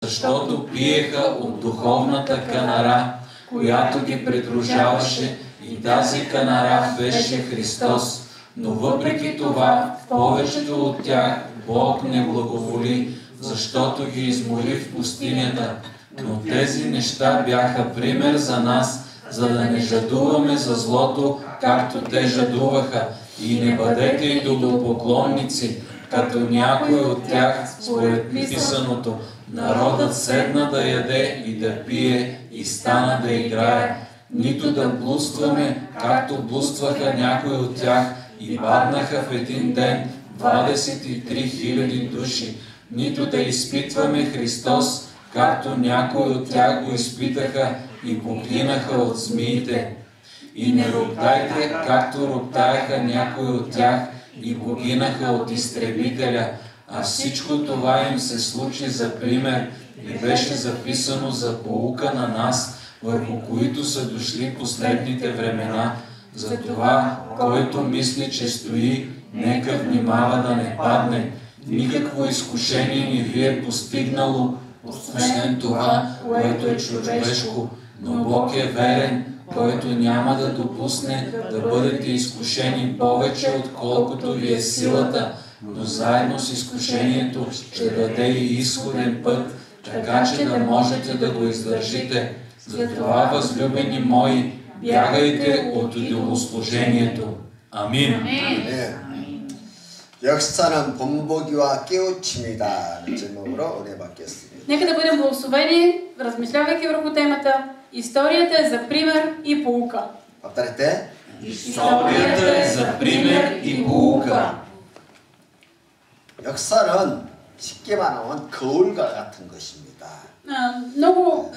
защото пиеха от духовната канара, която ги придружаваше, и тази канара беше Христос. Но въпреки това, в повечето от тях Бог не благоволи, защото ги измоли в пустинята. Но тези неща бяха пример за нас, за да не жадуваме за злото, както те жадуваха. И не бъдете идолопоклонници, като някой от тях, според писаното, народът седна да яде и да пие и стана да играе. Нито да блудстваме, както блудстваха някои от тях, и паднаха в един ден 23 000 души. Нито да изпитваме Христос, както някои от тях го изпитаха и погинаха от змиите. И не роптайте, както роптаеха някои от тях и погинаха от изтребителя. А всичко това им се случи за пример и беше записано за поука на нас, върху които са дошли последните времена. Затова, който мисли, че стои, нека внимава да не падне. Никакво изкушение не ви е постигнало, освен това, което е човешко, но Бог е верен, който няма да допусне да бъдете изкушени повече, отколкото ви е силата, но заедно с изкушението ще даде и изходен път, така че да можете да го издържите. Затова, възлюбени мои, бягайте от идолослужението. Амин. 역사는 본보기와 깨우침이다는 제목으로 은혜 받겠습니다. Нека да бъдем благословени, размишлявайки върху темата. Историята е за пример и поука. повторете. Историята е за пример и поука. 역사는 쉽게 말하면 거울과 같은 것입니다. Много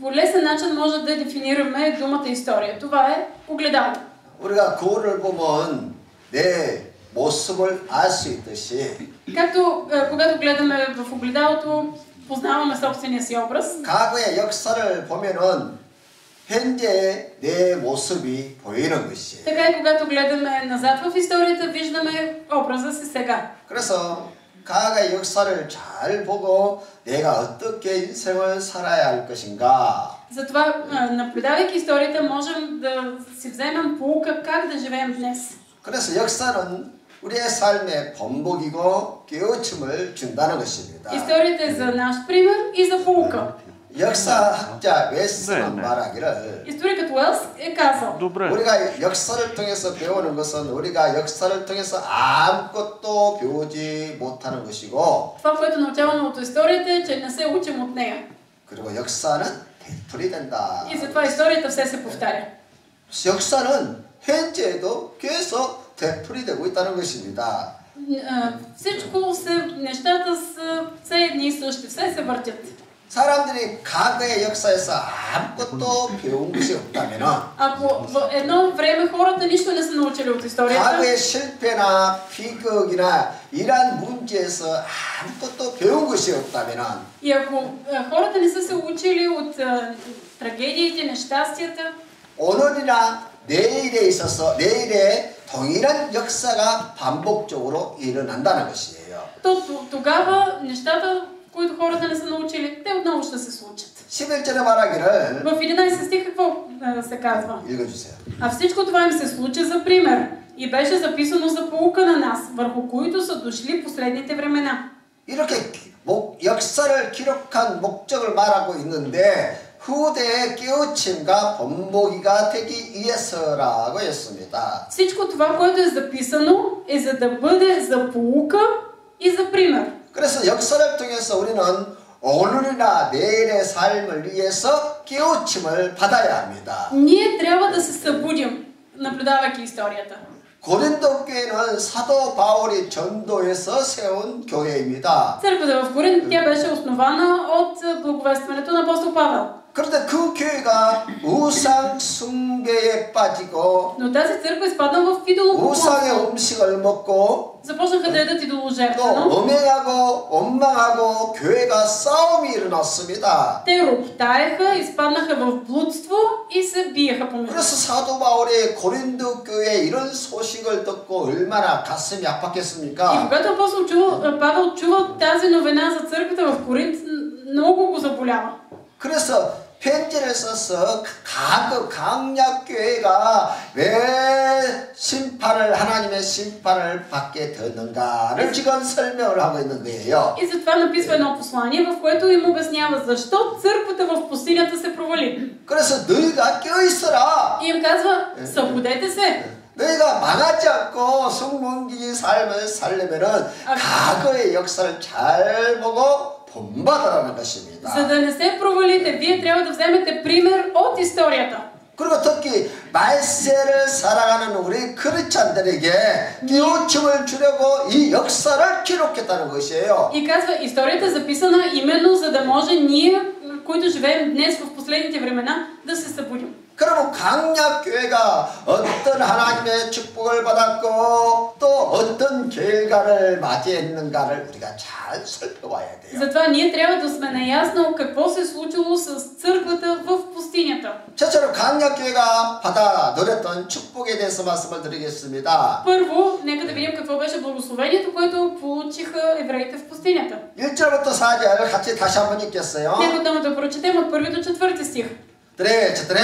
по лесен начин може да дефинираме думата история. Това е огледало. 우리가 거울을 보면 내 모습을 알 수 있듯이 Както когато гледаме в огледалото, познаваме собствения си образ. 과거의 역사를 보면은 현재의 내 모습이 보이는 것이에요. Така и когато гледаме назад в историята, виждаме образа си сега. 그래서 과거의 역사를 잘 보고 내가 어떻게 인생을 살아야 할 것인가. Затова, наблюдавайки историята, можем да си вземем поука как да живеем днес. 그래서 역사는 우리의 삶의 본보기고 깨우침을 준다는 것입니다. Историята е за наш пример и за поука. 역사학자 웨스만 말하기를 Историкът Уелс е казал, 우리가 역사를 통해서 배우는 것은 우리가 역사를 통해서 아무것도 배우지 못하는 것이고 това, което научаваме от историята е, че не се учим от нея. 그리고 역사는 되풀이된다. И затова историята все се повтаря. 역사는 현재에도 계속 되풀이되고 있다는 것입니다. Всичко нещата са все едни и същи, все се въртят. 사람들이 과거의 역사에서 아무것도 배운 것이 없다면 Ако в едно време хората нищо не са научили от историята, 과거의 실패나 비극이나 이러한 문제에서 아무것도 배운 것이 없다면 и ако хората не са се учили от трагедиите, нещастията, 오늘이나 내일에 있어서 내일에 동일한 역사가 반복적으로 일어난다는 것이에요. то тогава нещата, които хората не са научили, те отново ще се случат. 11절에 말하기를 В 11 стих какво се казва? 읽어주세요. А всичко това им се случи за пример и беше записано за поука на нас, върху които са дошли последните времена. 이렇게 역사를 기록한 목적을 말하고 있는데 후대의 깨우침과 본보기가 되기 위해서라고 했습니다. Всичко това, което е записано, е за да бъде за поука и за пример. 그래서 역사를 통해서 우리는 오늘이나 내일의 삶을 위해서 깨우침을 받아야 합니다. Ние трябва да се събудим, наблюдавайки историята. 고린도 교회는 사도 바울이 전도해서 세운 교회입니다. Църквата в Коринт, тя беше основана от благовестването на апостол Павел. 그런데 그 교회가 우상 숭배에 빠지고 Но тази църква изпадна в идолопоклонство. 우상의 음식을 먹고 Започнаха да ядат 또 идоложертвено. 음행하고 원망하고 교회가 싸움이 일어났습니다. Те роптаеха, изпаднаха в блудство и се биеха помежду. 그래서 사도 바울이 고린도 교회에 이런 소식을 듣고 얼마나 가슴이 И 아팠겠습니까? когато апостол Павел чува тази новина за църквата в Коринт, много го заболява. 그래서 편지를 써서 강약 교회가 왜 하나님의 심판을 받게 되는가를 지금 설명을 하고 있는 거예요. И затова написва едно послание, в което им обяснява защо църквата в пустинята се провали. 그래서 너희가 껴있어라. И им казва, събудете се. 너희가 망하지 않고 성공적인 삶을 살려면은 과거의 역사를 잘 보고 본받으라는 것입니다. За да не се провалите, вие трябва да вземете пример от историята. 그리고 특히 말세를 살아가는 우리 크리스찬들에게 깨우침을 주려고 이 역사를 기록했다는 것이에요. И казва, историята е записана именно за да може ние, които живеем днес в последните времена, да се събудим. 그러면 강약교회가 어떤 하나님의 축복을 받았고 또 어떤 결과를 맞이했는가를 우리가 잘 살펴봐야 돼요. Затова ние трябва да сме наясно какво се е случило с църквата в пустинята. 첫째로 강약교회가 받아 누렸던 축복에 대해서 말씀을 드리겠습니다. Първо, нека да видим какво беше благословението, което получиха евреите в пустинята. 1절부터 4절 같이 다시 한번 읽겠어요. Нека отново да прочетем от 1 до 4 стих. 네, четире.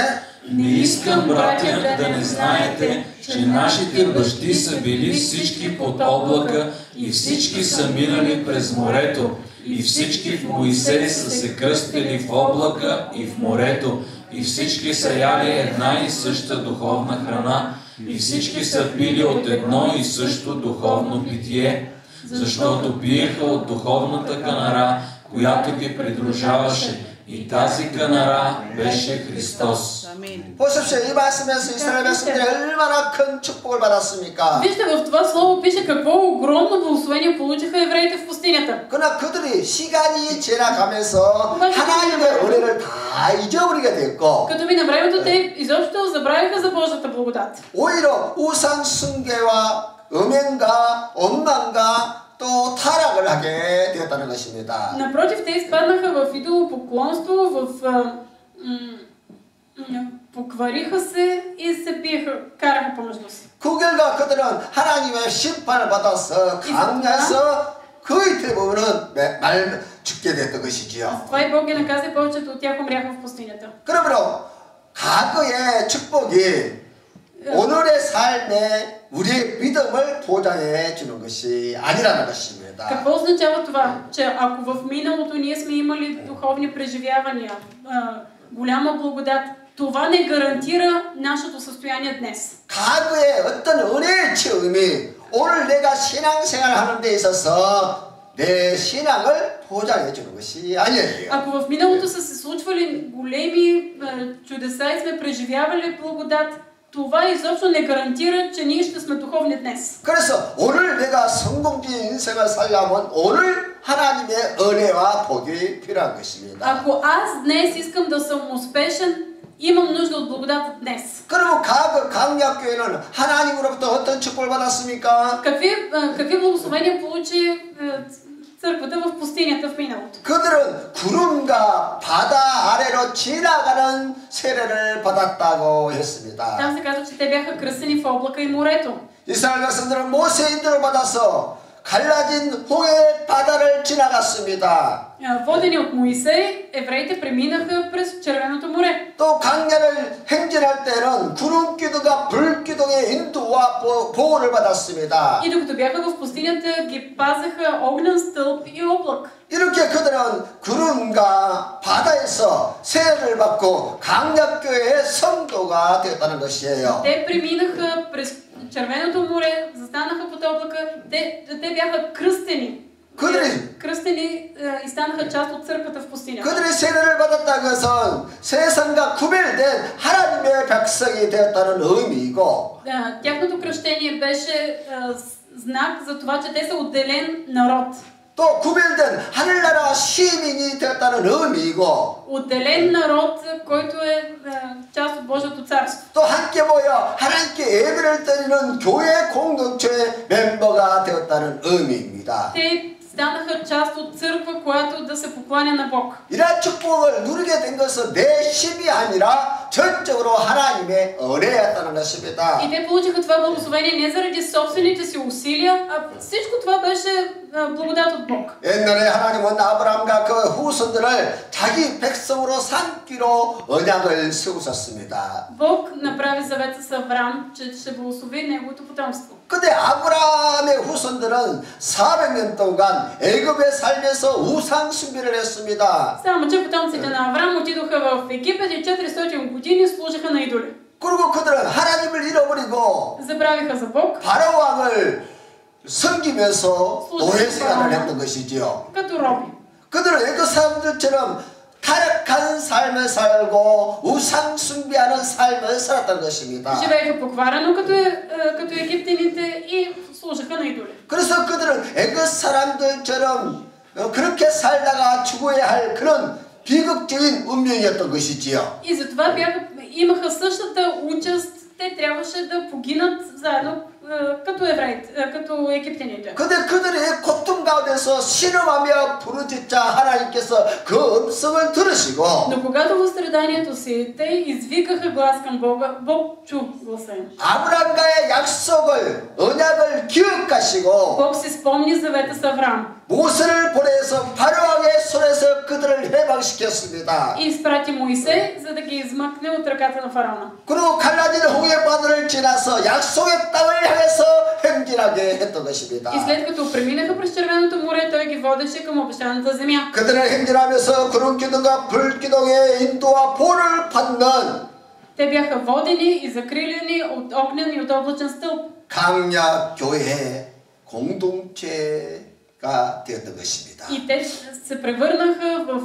Не искам, братя, да не знаете, че нашите бащи са били всички под облака и всички са минали през морето, и всички в Моисей са се кръстили в облака и в морето, и всички са яли една и съща духовна храна, и всички са пили от едно и също духовно питие, защото пиеха от духовната канара, която ги придружаваше. И тази канара беше Христос. 보십시오. 이 말씀에서 이스라엘 백성들이 얼마나 큰 축복을 받았습니까? Вижте, в това слово пише какво огромно благословение получиха евреите в пустинята. 그러나 그들이 시간이 지나가면서 하나님의 은혜를 다 잊어버리게 됐고 Като мина времето, те изобщо забравиха за Божията благодат. 오히려 우상 숭배와 음행과 원망과 또 타락을 하게 되었다는 것입니다. Напротив, те изпаднаха в идолопоклонство, поквариха се и се биеха, караха помежду си. 그 결과 그들은 하나님의 심판을 받아서 강야에서 거의 대부분은 죽게 됐던 것이지요. Това и Бог ги наказа и повечето от тях умряха в пустинята. 그러므로 과거의 축복이 오늘의 삶에 우리의 믿음을 보장해 주는 것이 아니라는 것입니다. Какво означава това? Че ако в миналото ние сме имали духовни преживявания, голяма благодат, това не гарантира нашето състояние днес. 과거의 어떤 은혜의 체험이 오늘 내가 신앙생활 하는 데 있어서 내 신앙을 보장해 주는 것이 아니에요. Ако в миналото са се случвали големи чудеса и сме преживявали благодат, това изобщо не гарантира, че ние ще сме духовни днес. 그래서 오늘 내가 성공적인 인생을 살려면 오늘 하나님의 은혜와 복이 필요한 것입니다. Ако аз днес искам да съм успешен, имам нужда от благодата днес. 그러면 강약교회는 하나님으로부터 어떤 축복을 받았습니까? Какви благословения получи църквата в пустинята в миналото? 그들은 구름과 바다 아래로 지나가는 세례를 받았다고 했습니다. Там се казва, че те бяха кръстени в облака и морето. 이스라엘 백성들은 모세 인도를 받아서 갈라진 홍해 바다를 지나갔습니다. Водени от Моисей, евреите преминаха през Червеното море. 또 강야를 행진할 때는 구름 기둥과 불 기둥의 인도와 보호를 받았습니다. И докато бяха в пустинята, ги пазеха огнен стълб и облак. 이렇게 그들은 구름과 바다에서 세례를 받고 강약교회의 성도가 되었다는 것이에요. Те преминаха през Червеното море, застанаха под облака, те бяха кръстени. кръстени и станаха част от църквата в пустинята. 그들이 세례를 받았다는 것은 세상과 구별된 하나님의 백성이 되었다는 의미이고 Тяхното кръщение беше знак за това, че те са отделен народ. 또 구별된 하늘나라 시민이 되었다는 나라라는 의미이고 отделен народ, който е част от Божието царство. 또 함께 모여 하나님께 예배를 드리는 교회 공동체의 멤버가 되었다는 의미입니다. Те станаха част от църква, която да се покланя на Бог. 이러한 축복을 누리게 된 것은 내 힘이 아니라 전적으로 하나님의 은혜였다는 것입니다. И те получиха това благословение не заради собствените си усилия, а всичко това беше благодат от Бог. 옛날에 하나님은 아브라함과 그 후손들을 자기 백성으로 삼기로 언약을 세우셨습니다. Бог направи завет с Авраам, че ще благослови неговото потомство. 근데 아브라함의 후손들은 400년 동안 애굽에 살면서 우상 숭배를 했습니다. Само че потомците на Авраам отидоха в Египет и 400 години служиха на идоли. 그리고 그들은 하나님을 잃어버리고 Забравиха за Бог, 바로 왕을 섬기면서 노예 생활을 했던 것이지요. като роби. 그들은 애굽 사람들처럼 타락한 삶을 살고 우상 숭배하는 삶을 살았던 것입니다. Живееха покварено като египтяните и служиха на идоли. 그래서 그들은 애굽 사람들처럼 그렇게 살다가 죽어야 할 그런 비극적인 운명이었던 것이지요. И затова имаха същата участ, те трябваше да погинат заедно като евреите, като египтяните. 근데 그들의 고통 가운데서 신음하며 부르짖자 하나님께서 그 음성을 들으시고 Но когато в страданието си те извикаха глас към Бога, Бог чу гласа им. 아브라함과의 약속을 언약을 기억하시고 Бог си спомни завета с Авраам 모세를 보내서 바로왕의 손에서 그들을 해방시켰습니다. и изпрати Моисей, за да ги измъкне от ръката на фараона. 그리고 갈라진 홍해 바다를 지나서 약속의 땅을 향해서 행진하게 했던 것입니다. И след като преминаха през Червеното море, той ги водеше към обещаната земя. 그들은 행진하면서 구름기둥과 불기둥의 인도와 보를 받는 Те бяха водени и закрилени от огнен и от облачен стълб. 강약 교회 공동체가 되었던 것입니다. И те се превърнаха в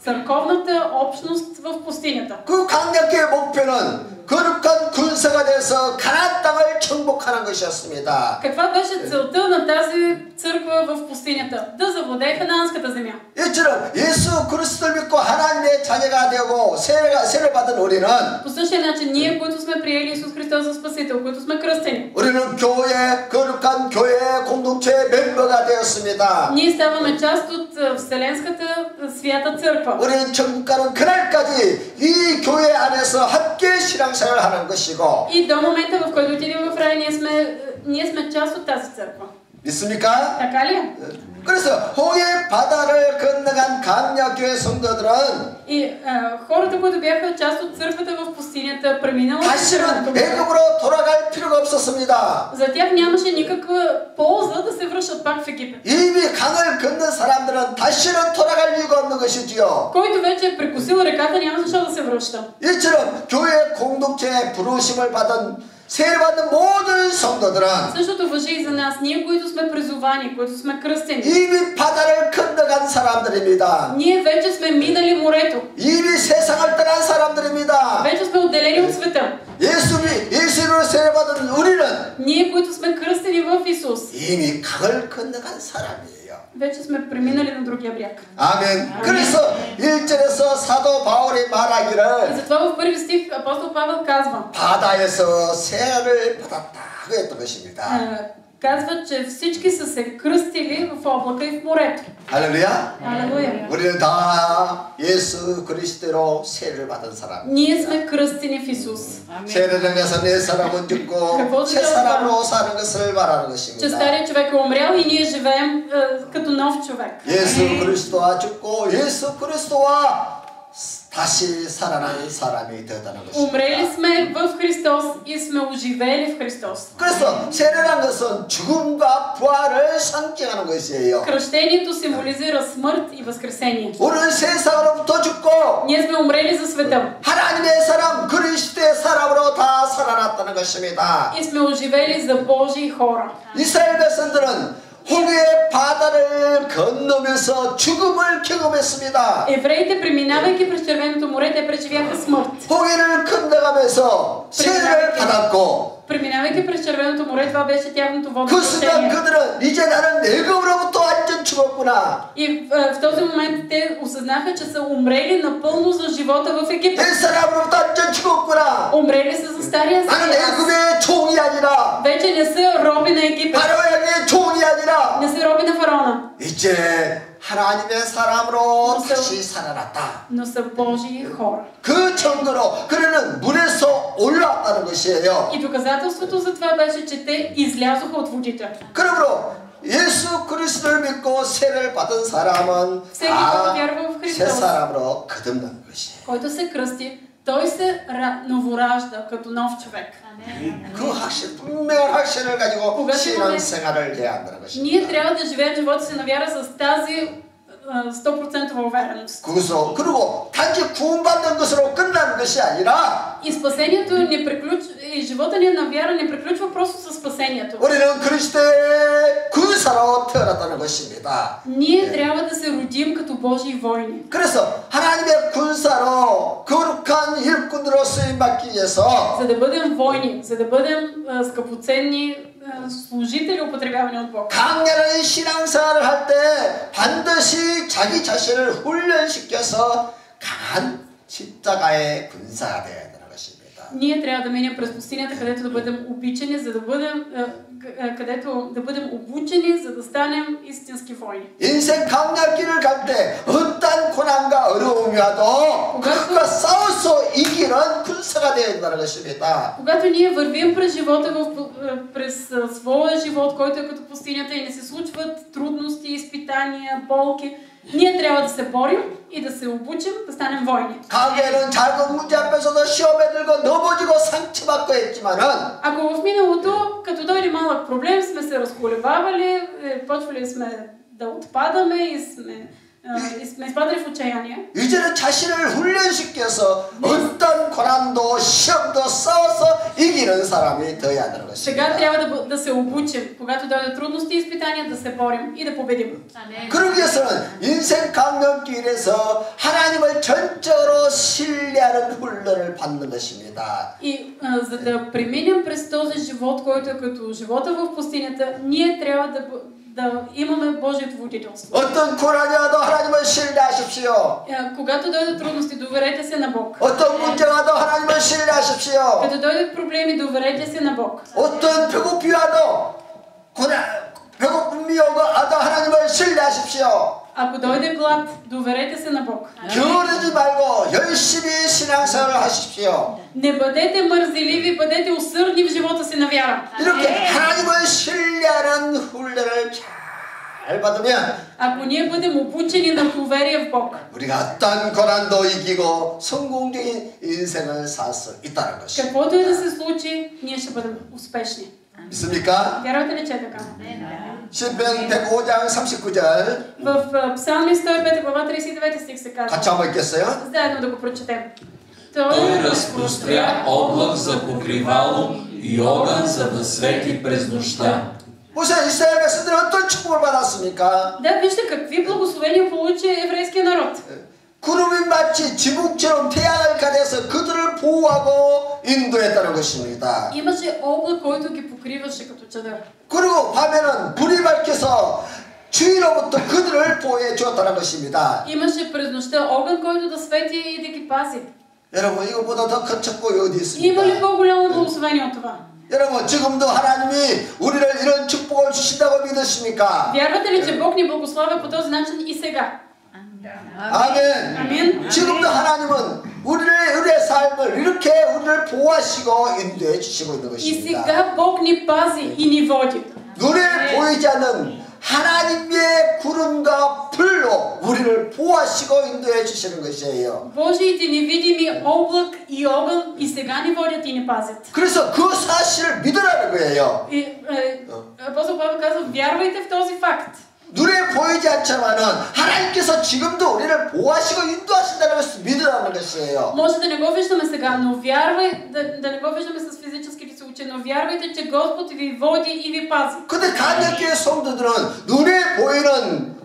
църковната общност в пустинята. 그 강약교의 목표는 거룩한 군사가 돼서 가나안 땅을 정복하는 것이었습니다. Каква беше целта на тази църква в пустинята? Да завладее ханаанската земя. 이처럼 예수 그리스도를 믿고 하나님의 자녀가 되고 세례를 받은 우리는 По същия начин, ние, които сме приели Исус Христос за Спасител, които сме кръстени, 우리는 교회 거룩한 교회 공동체의 멤버가 되었습니다. ние ставаме част от Вселенската свята църква. 우리는 천국 가는 그날까지 이 교회 안에서 함께 신앙생활을 하는 것이고 И до момента, в който отидем в рай, ние сме част от тази църква. 믿습니까? Така ли е? 그래서 홍해 바다를 건너간 강약교회 성도들은 И хората, които бяха част от църквата в пустинята, преминала 다시는 애굽으로 돌아갈 필요가 없었습니다. за тях нямаше никаква полза да се връщат пак в Египет. 이미 강을 건넌 사람들은 다시는 돌아갈 이유가 없는 것이지요. Който вече е прекусил реката, няма защо да се връща. 이처럼 교회 공동체에 부르심을 받은 세례받는 모든 성도들은 Същото важи и за нас. Ние, които сме призовани, които сме кръстени. 이미 바다를 건너간 사람들입니다. Ние вече сме минали морето. 이미 세상을 떠난 사람들입니다. Вече сме отделени от света. 예수로 세례받은 우리는 Ние, които сме кръстени в Исус, 이미 강을 건너간 사람이에요. вече сме преминали на другия бряг. 아멘. 그래서 1절에서 사도 바울이 И 말하기를 затова в първи стих апостол Павел казва, 바다에서 세례를 받았다 그랬던 것입니다. казва, че всички са се кръстили в облака и в морето. 할렐루야. Алелуя. 우리는 다 예수 그리스도로 세례를 받은 사람. Ние сме кръстени в Исус. 세례를 내서 내 사람은 죽고 새 사람으로 사는 것을 말하는 Че 것입니다. старият човек е умрял и ние живеем като нов човек. 예수 그리스도와 죽고 예수 그리스도와 다시 살아난 사람이 되었다는 것입니다. Умрели сме в Христос и сме оживели в Христос. 그래서 세례란 것은 죽음과 부활을 상징하는 것이에요. Кръщението символизира смърт и възкресение. 우리는 세상으로부터 죽고 Ние сме умрели за света 하나님의 사람 그리스도의 사람으로 다 살아났다는 것입니다. и сме оживели за Божии хора. 이스라엘 백성들은 홍해의 바다를 건너면서 죽음을 경험했습니다. Евреите, преминавайки през Червеното море, те преживяха смърт. 홍해를 건너가면서 세례를 받았고 Преминавайки през Червеното море, това беше тяхното водно 그 순간 спасение. 그들은 이제 나는 애굽으로부터 완전 죽었구나. И в този момент те осъзнаха, че са умрели напълно за живота в Египет. 내 사람으로부터 완전 죽었구나. Умрели са за Стария 나는 Завет. 애굽의 종이 아니라 Вече не са роби на Египет. 바로에게 종이 아니라 Не са роби на фараона. 이제 하나님의 사람으로 다시 살아났다. Но са Божии хора. 그 증거로 그들은 물에서 올라왔다는 것이에요. И доказателството за това беше, че те излязоха от водите. 그러므로 예수 그리스도를 믿고 세례를 받은 사람은 Всеки, който вярва в 새 Христос, 사람으로 거듭난 것이에요. който се кръсти, той се новоражда като нов човек. 그 확신, 분명한 확신을 가지고 그가 신앙생활을 해야 한다는 것입니다. Ние трябва да живеем живота си на вяра с тази 100% увереност. 그리고 단지 구원받는 것으로 끝나는 것이 아니라 И спасението не приключва, и живота ни на вяра не приключва просто с спасението. 우리는 그리스도의 군사로 태어났다는 것입니다. Ние трябва да се родим като Божии войни. 그래서 하나님의 군사로 거룩한 일꾼으로 쓰임받기 위해서 За да бъдем войни, за да бъдем скъпоценни служители, употребявани от Бог. 강렬한 신앙생활을 할 때 반드시 자기 자신을 훈련시켜서 강한 십자가의 군사가 되어야 되는 것입니다. Ние трябва да минем през пустинята, където да бъдем обичани, за да бъдем където да бъдем обучени, за да станем истински войни. 인생 강렬길을 갈 때 어떤 고난과 어려움이 와도 그것과 싸워서 이기는 군사가 되어야 된다는 것입니다. Когато ние вървим през живота, през своя живот, който е като пустинята и не се случват трудности, изпитания, болки, ние трябва да се борим и да се обучим да станем войни. 과거에는 작은 문제 앞에서도 시험에 들고 넘어지고 상처받고 했지만은 Ако в миналото, като дойде малък проблем, сме се разколебавали, почвали сме да отпадаме и сме изпадали в отчаяние. 이제는 자신을 훈련시켜서 어떤 고난도 시험도 싸워서 이기는 사람이 되어야 하는 것입니다. Сега трябва да се обучим, когато дойдат трудности и изпитания, да се борим и да победим. 그러기 위해서는 인생 강력길에서 하나님을 전적으로 신뢰하는 훈련을 받는 것입니다. И за да преминем през този живот, който е като живота в пустинята, ние трябва да имаме Божието водителство. 어떤 고난이 와도 하나님을 신뢰하십시오. Когато дойдат трудности, доверете се на Бог. 어떤 문제가 와도 하나님을 신뢰하십시오. Като дойдат проблеми, доверете се на Бог. 어떤 배고픔이 와도 배고픔이 와도 하나님을 신뢰하십시오. Ако дойде глад, доверете се на Бог. 게으르지 말고 열심히 신앙생활을 하십시오. Не бъдете мързеливи, бъдете усърдни в живота си на вяра. 이렇게 하나님을 신뢰하는 훈련을 잘 받으면 Ако ние бъдем обучени на доверие в Бог, 우리가 어떤 고난도 이기고 성공적인 인생을 살 수 있다는 것입니다. каквото и да се случи, ние ще бъдем успешни. 믿습니까? Вярвате ли, че е така? 시편 105장 39절 В Псалми 105 глава 39 стих се казва. 같이 한번 읽겠어요? Заедно да го прочетем. Той разпростря облак за покривало и огън, за да свети през нощта. 보세요, 이스라엘 백성들은 어떤 축복을 받았습니까? Да, вижте какви благословения получи еврейския народ. 구름이 마치 지붕처럼 태양을 가려서 그들을 보호하고 인도했다는 것입니다. Имаше облак, който ги покриваше като чадър. 그리고 밤에는 불이 밝혀서 주위로부터 그들을 보호해 주었다는 것입니다. Имаше през нощта огън, който да свети и да ги пази. 여러분, 이것보다 더 큰 축복이 어디 Има ли 있습니까? по-голямо благословение от това? 여러분, 지금도 하나님이 우리를 이런 축복을 주신다고 믿으십니까? Вярвате ли, че Бог ни благославя по този начин и сега? 아멘. Амин. 지금도 하나님은 우리의 삶을 이렇게 우리를 보호하시고 인도해 주시고 있는 И 것입니다. сега Бог ни пази и ни води. 눈에 보이지 않는 하나님의 구름과 불로 우리를 보호하시고 인도해 주시는 것이에요. Божиите невидими облак и огън и сега ни водят и ни пазят. 그래서 그 사실을 믿으라는 거예요. И апостол Павел казва, вярвайте в този факт. 눈에 보이지 않지만은 하나님께서 지금도 우리를 보호하시고 인도하신다는 것을 믿으라는 것이에요. Може да не го виждаме сега, но да не го виждаме с физическите си очи, но вярвайте, че Господ ви води и ви пази. 근데 간역교회 성도들은 눈에 보이는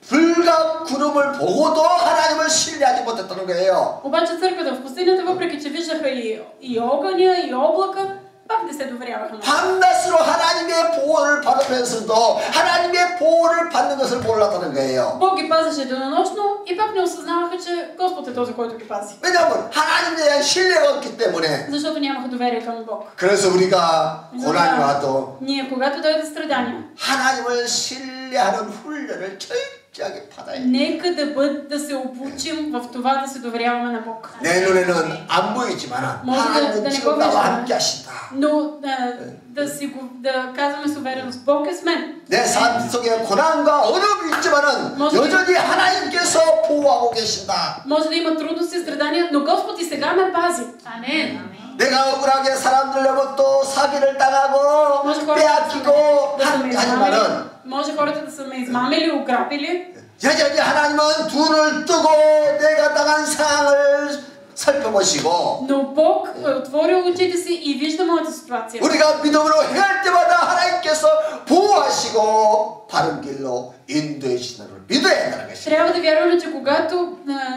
불과 구름을 보고도 하나님을 신뢰하지 못했다는 거예요. Обаче църквата в пустинята, въпреки че виждаха и огъня, и облака, пак не се доверяваха на Бог. 밤낮으로 하나님의 보호를 받으면서도 하나님의 보호를 받는 것을 몰랐다는 거예요. Бог ги пазеше денонощно и пак не осъзнаваха, че Господ е този, който ги пази. 왜냐하면 하나님에 대한 신뢰가 없기 때문에. Защото нямаха доверие към Бог. 그래서 우리가 고난이 와도 Ние, когато дойдат страдания, 하나님을 신뢰하는 훈련을 철저하게 받아야 돼. нека да се обучим в това да се доверяваме на Бог. 내 눈에는 안 보이지만 може 하나님은 да не 지금 го 나와 виждаме, 함께 하신다. но да казваме с увереност, Бог е с мен. 내 삶 속에 고난과 어려움이 있지만은 여전히 하나님께서 보호하고 계신다. Може да има трудности и страдания, но Господ и сега ме пази. 아멘. 내가 억울하게 사람들 내고 또 사기를 당하고 може хората 빼앗기고 да са ме измамили, 하지만은 може хората да са ме измамили, ограбили, 여전히 하나님은 눈을 뜨고 내가 당한 상황을 살펴보시고 но Бог е отворил очите си и вижда моята ситуация. 우리가 믿음으로 행할 때마다 하나님께서 보호하시고 바른 길로 인도해 주시는 걸 믿어야 한다는 것입니다. Трябва да вярваме, че когато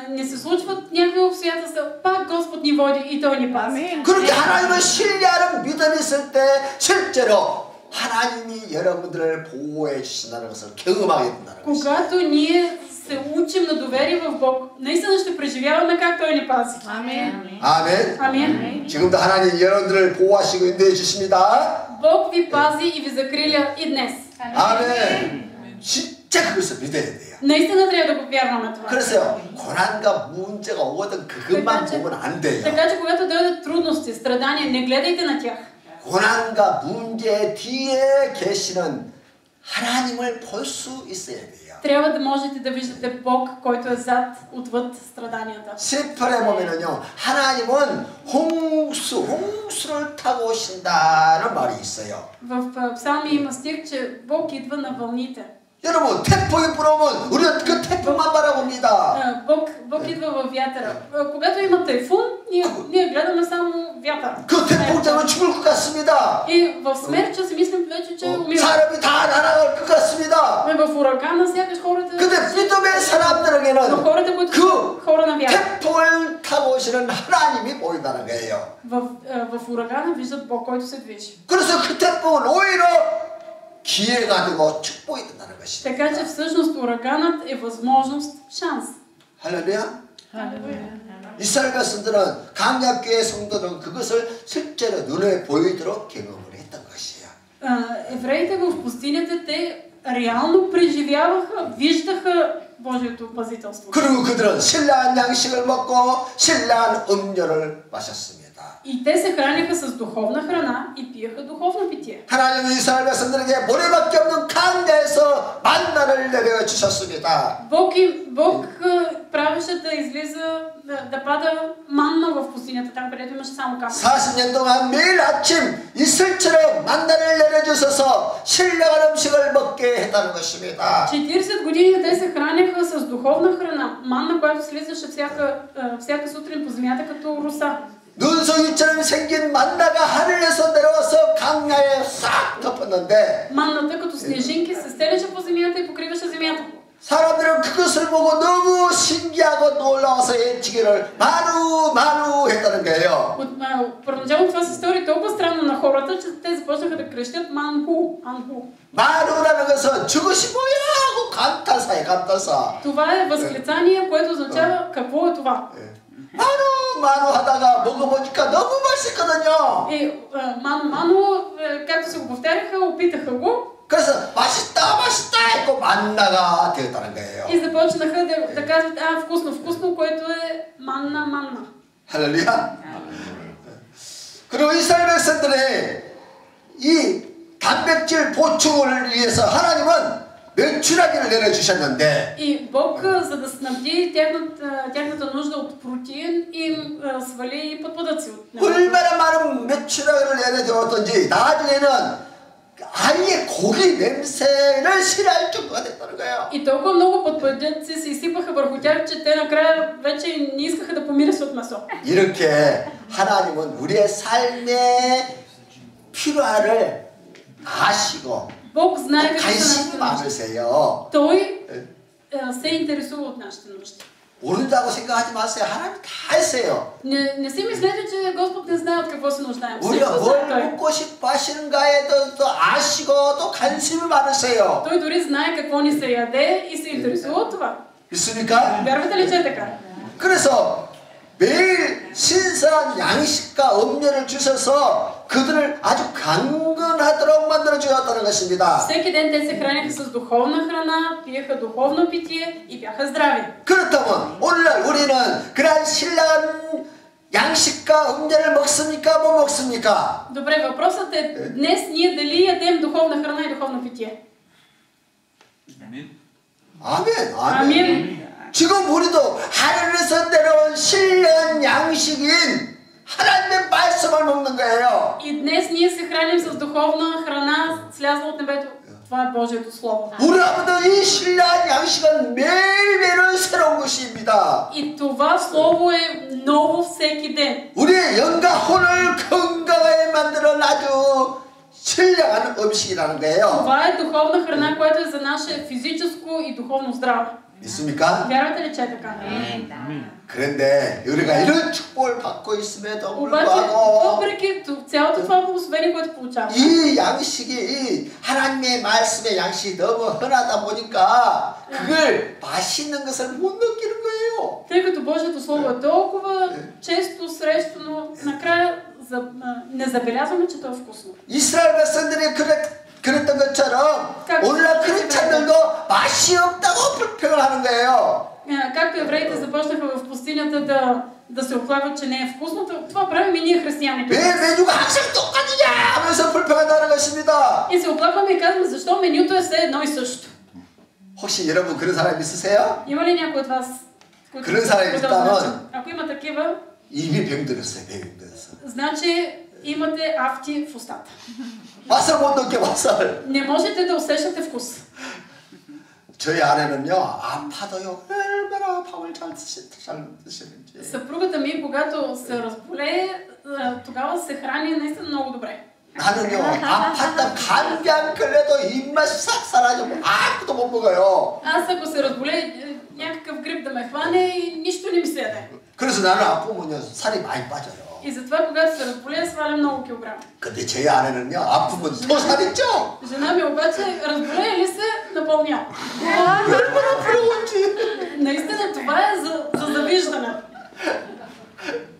не се случват някакви обстоятелства, пак Господ ни води и Той ни пази. 그렇게 하나님을 신뢰하는 믿음이 있을 때 실제로 하나님이 여러분들을 보호해 주신다는 것을 경험하게 된다는 것입니다. Когато ние се учим на доверие в Бог, наистина ще преживяваме как Той ни пази. 아멘. 아멘. Амин. 지금도 하나님 여러분들을 보호하시고 인도해 주십니다. Бог ви пази и ви закриля и днес. 아멘. 진짜 그것을 믿어야 돼요. Наистина трябва да го вярваме това. 그래서요, 고난과 문제가 오거든 그것만 보면 안 돼요. Така че когато дойдат трудности, страдания, не гледайте на тях. 고난과 문제 뒤에 계시는 하나님을 볼 수 있어야 돼요. Трябва да можете да виждате Бог, който е зад, отвъд страданията. 시편에 보면은요, 하나님은 홍수를 타고 오신다는 말이 있어요. В Псалми има стих, че Бог идва на вълните. 여러분, 태풍이 불어오면 우리는 그 태풍만 바라봅니다. Бог идва във вятъра. Когато има тайфун, ние гледаме само вятъра. 그 태풍 때문에 죽을 것 같습니다. И в смерча си мислим вече, че умираме. 사람이 다 날아갈 것 같습니다. В урагана сякаш хората... 근데 믿음의 사람들에게는 Но хората, които са хора на вяра, 태풍을 타고 오시는 하나님이 보인다는 거예요. в урагана виждат Бог, който се движи. 그래서 그 태풍은 오히려 기회가 되고 축복이 된다는 것이다. Така че всъщност ураганът е възможност, шанс. 할렐루야. 이스라엘 백성들은 강약교회 성도들은 그것을 실제로 눈에 보이도록 경험을 했던 것이에요. Евреите в пустинята, те реално преживяваха, виждаха Божието пазителство. 그리고 그들은 신랄한 양식을 먹고 신랄한 음료를 마셨습니다. И те се храняха с духовна храна и пиеха духовно питие. 하나님은 이스라엘 백성들에게 모래밖에 없는 강야에서 만나를 내려 주셨습니다. Бог правеше да излиза, да пада манна в пустинята, там където имаше само камък. 40년 동안 매일 아침 이슬처럼 만나를 내려주셔서 신령한 음식을 먹게 했다는 것입니다. 40 години те се храняха с духовна храна, манна, която слизаше всяка сутрин по земята като роса. 눈송이처럼 생긴 만나가 하늘에서 내려와서 강야에 싹 덮었는데 Манната като снежинки се стеляше по земята и покриваше земята. 사람들은 그것을 보고 너무 신기하고 놀라워서 외치기를 마누 했다는 거예요. Първоначално това се стори толкова странно на хората, че те започнаха да крещят манху. 마누라는 것은 저것이 뭐야 하고 감탄사예요. Това е възклицание, което означава какво е това. 마누 하다가 먹어보니까 너무 맛있거든요. И ману, както се го повтаряха, опитаха го. 그래서 맛있다 했고 만나가 되었다는 거예요. И започнаха да казват, вкусно, което е манна. 할렐루야. 그리고 이스라엘 백성들의 이 단백질 보충을 위해서 하나님은 메추라기를 내려주셨는데 И Бог, за да снабди тяхната нужда от протеин, им свали подпадъци от него. 얼마나 많은 메추라기를 내려주었던지 나중에는 아예 고기 냄새를 싫어할 정도가 됐다는 거예요. И толкова много подпадъци се изсипаха върху тях, че те накрая вече не искаха да помират от месо. 이렇게 하나님은 우리의 삶의 필요를 아시고 Бог знае какво са 관심이 нашите нужди. 많으세요. Той се интересува от нашите нужди. 모른다고 생각하지 마세요. 하나님 다 했어요. Не си мислете, че Господ не знае от какво се нуждаем. 우리가 Всичко 뭘 знае Той. 먹고 싶어 하시는가에 또 아시고 또 관심이 많으세요. Той дори знае какво ни се яде и се интересува от това. 있습니까? Вярвате ли, че е така? 그래서 매일 신선한 양식과 음료를 주셔서 그들을 아주 강건하도록 만들어 주었다는 것입니다. Всеки ден те се храняха с духовна храна, пиеха духовно питие и бяха здрави. 그렇다면 오늘날 우리는 그러한 신랄한 양식과 음료를 먹습니까? 못 먹습니까? Добре, въпросът е днес ние дали ядем духовна храна и духовно питие? 아멘. Амин. 지금 우리도 하늘에서 내려온 신령한 양식인 하나님의 말씀을 먹는 거예요. И днес ние се храним с духовна храна, слязла от небето. Това е Божието Слово. 우리로부터 이 신령한 양식은 매일매일 새로운 것입니다. И това Слово е ново всеки ден. 우리의 영과 혼을 건강하게 만드는 아주 신령한 음식이라는 거예요. Това е духовна храна, която е за наше физическо и духовно здраве. 믿습니까? Вярвате ли, че е така? 그런데 우리가 이런 축복을 받고 있음에도 Обаче, 불구하고 въпреки цялото това благословение, което получаваме, 이 양식이 하나님의 말씀의 양식이 너무 흔하다 보니까 그걸 맛있는 것을 못 느끼는 거예요. тъй като Божието Слово е толкова често срещано, накрая не забелязваме, че то е вкусно. 이스라엘 백성들이 그랬던 것처럼 오늘날 크리스찬들도 맛이 없다고 불평을 하는 거예요. Както евреите започнаха в пустинята да се оплакват, че не е вкусно, това правим и ние християните. 왜 메뉴가 항상 똑같으냐 하면서 불평한다는 것입니다. И се оплакваме и казваме, защо менюто е все едно и също. 혹시 여러분 그런 사람 있으세요? Има ли някой от вас, които 그런 사람이 있다면 ако има такива, 이미 병들었어요. 병들었어. значи имате афти в устата. 맛을 못 느껴 맛을. Не можете да усещате вкус. 저희 아내는요 아파도요 얼마나 밥을 잘 드시는지. Съпругата ми, когато се разболее, тогава се храни наистина много добре. 나는요 아팠다 감기 안 걸려도 입맛이 싹 사라지고 아무것도 못 먹어요. Аз ако се разболее, някакъв грип да ме хване и нищо не ми се яде. 그래서 나는 아프면요 살이 많이 빠져요. И затова, когато се разболее, сваля много килограми. 근데 저희 아내는요 아프면 더 살이 쪄. Жена ми обаче, разболее ли се, напълнява. 얼마나 부러운지. Наистина това е за завиждане.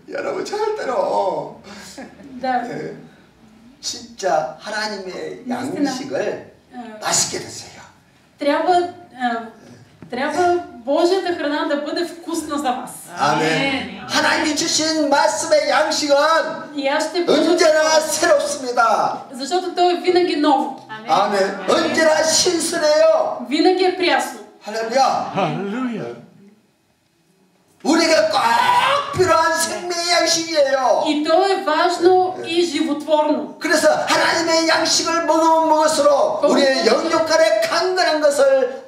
여러분 절대로 Да. 진짜 하나님의 양식을 맛있게 드세요. трябва Божията храна да бъде вкусна за вас. 아멘. 하나님이 주신 말씀의 양식은 И аз ще 언제나 새롭습니다. защото то е винаги ново. 아멘. 언제나 신선해요. Винаги е прясно. 할렐루야. 우리가 꼭 필요한 생명의 양식이에요. И то е важно и животворно. 그래서 하나님의 양식을 먹으면 먹을수록 우리의 영육간에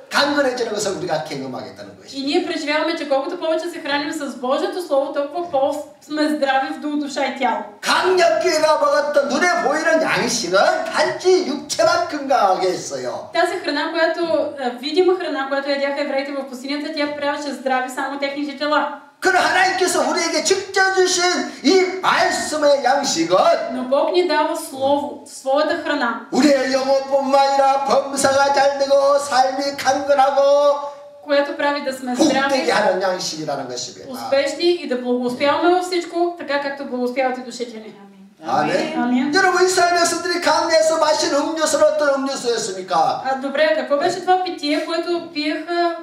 강건해지는 것을 우리가 경험하겠다는 것이죠. И ние преживяваме, че колкото повече се храним с Божието Слово, толкова по-сме здрави в душа и тяло. 강력교회가 먹었던 눈에 보이는 양식은 단지 육체만 건강하게 했어요. Тази храна, видима храна, която ядяха евреите в пустинята, тя правеше здрави само техните тела. 그러나 하나님께서 우리에게 직접 주신 이 말씀의 양식은 Но Бог ни дава Слово, своята храна, 우리의 영혼뿐만 아니라 범사가 잘 되고 삶이 강건하고 която прави да сме 복되게 здрави, 하는 양식이라는 것입니다. успешни и да благоуспяваме във всичко, така както благоуспяват и душите ни. 아멘. Амин. 여러분 이스라엘 백성들이 강내에서 마신 음료수는 어떤 음료수였습니까? Добре, какво беше това питие, което пиеха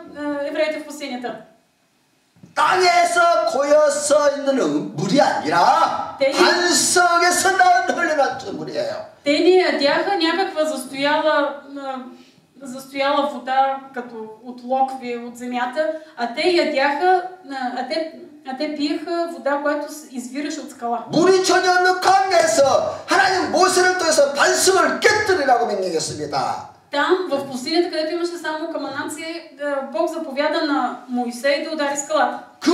евреите в пустинята? 땅에서 고여서 있는 물이 아니라 반석에서 흘러나온 물이에요. Те не ядяха някаква застояла вода, като от локви от земята, а те пиеха вода, която извираше от скала. 물이 전혀 없는 강에서 하나님 모세를 통해서 반석을 깨뜨리라고 명령했습니다. Там, в пустинята, където имаше само камънаци, Бог заповяда на Моисей да удари скалата. 그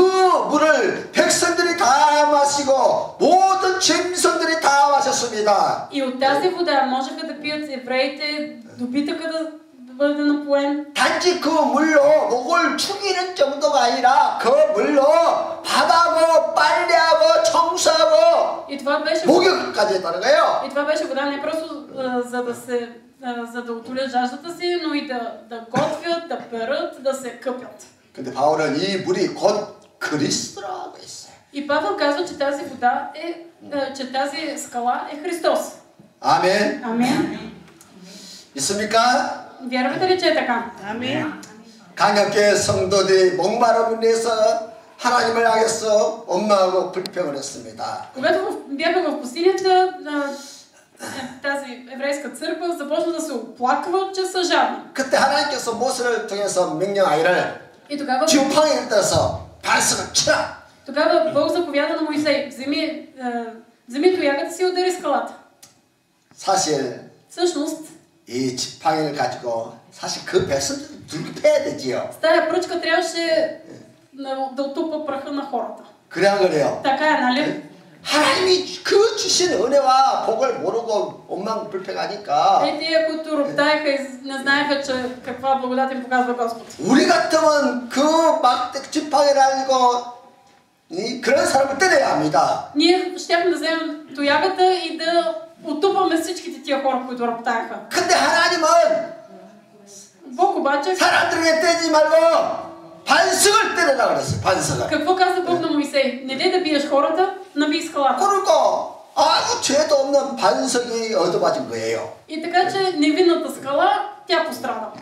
물을 백성들이 다 마시고 모든 짐승들이 다 마셨습니다. И от тази вода можеха да пият евреите, добитъка да бъде напоен. 단지 그 물로 목을 축이는 정도가 아니라 그 물로 밥하고 빨래하고 청소하고 И това беше 목욕까지 했다는 거예요. И това беше вода не просто за да утолят жаждата си, но и да готвят, да перат, да се къпят. 근데 바울은 이 물이 곧 그리스도라고 했어요. И Павел казва, че тази вода че тази скала е Христос. 아멘. Амин. 있습니까? Вярвате ли, че е така? 아멘. 강력계 성도들이 목마름을 내서 하나님을 향해서 원망하고 불평을 했습니다. Когато бяха в пустинята, тази еврейска църква започна да се оплаква, че са жадни. 그때 하나님께서 모세를 통해서 명령하기를 И тогава 지팡이를 떠서 반석을 치라. Тогава Бог заповяда на Моисей, вземи тоягата си и удари скалата. 사실 Всъщност, 이 지팡이를 가지고 사실 그 백성들을 둘게 패야 되지요. с тая пръчка трябваше да отупа праха на хората. 그래 안 그래요? Така е, нали? 하나님이 그 주신 은혜와 복을 모르고 원망 불평하니까 Тия, които роптаеха и не знаеха, че каква благодат им показва Господ. 우리 같으면 그 막대 지팡이를 알고 그런 사람을 때려야 합니다. Ние щяхме да вземем тоягата и да отупаме всичките тия хора, които роптаеха. 근데 하나님은 Бог обаче, 사람들에게 때리지 말고 반석을 때려라 그랬어요. 반석을. какво каза Бог на Моисей? Не дей да биеш хората, набий скалата. 그러니까 아무 죄도 없는 반석이 얻어맞은 거예요. И така, че невинната скала, тя пострада.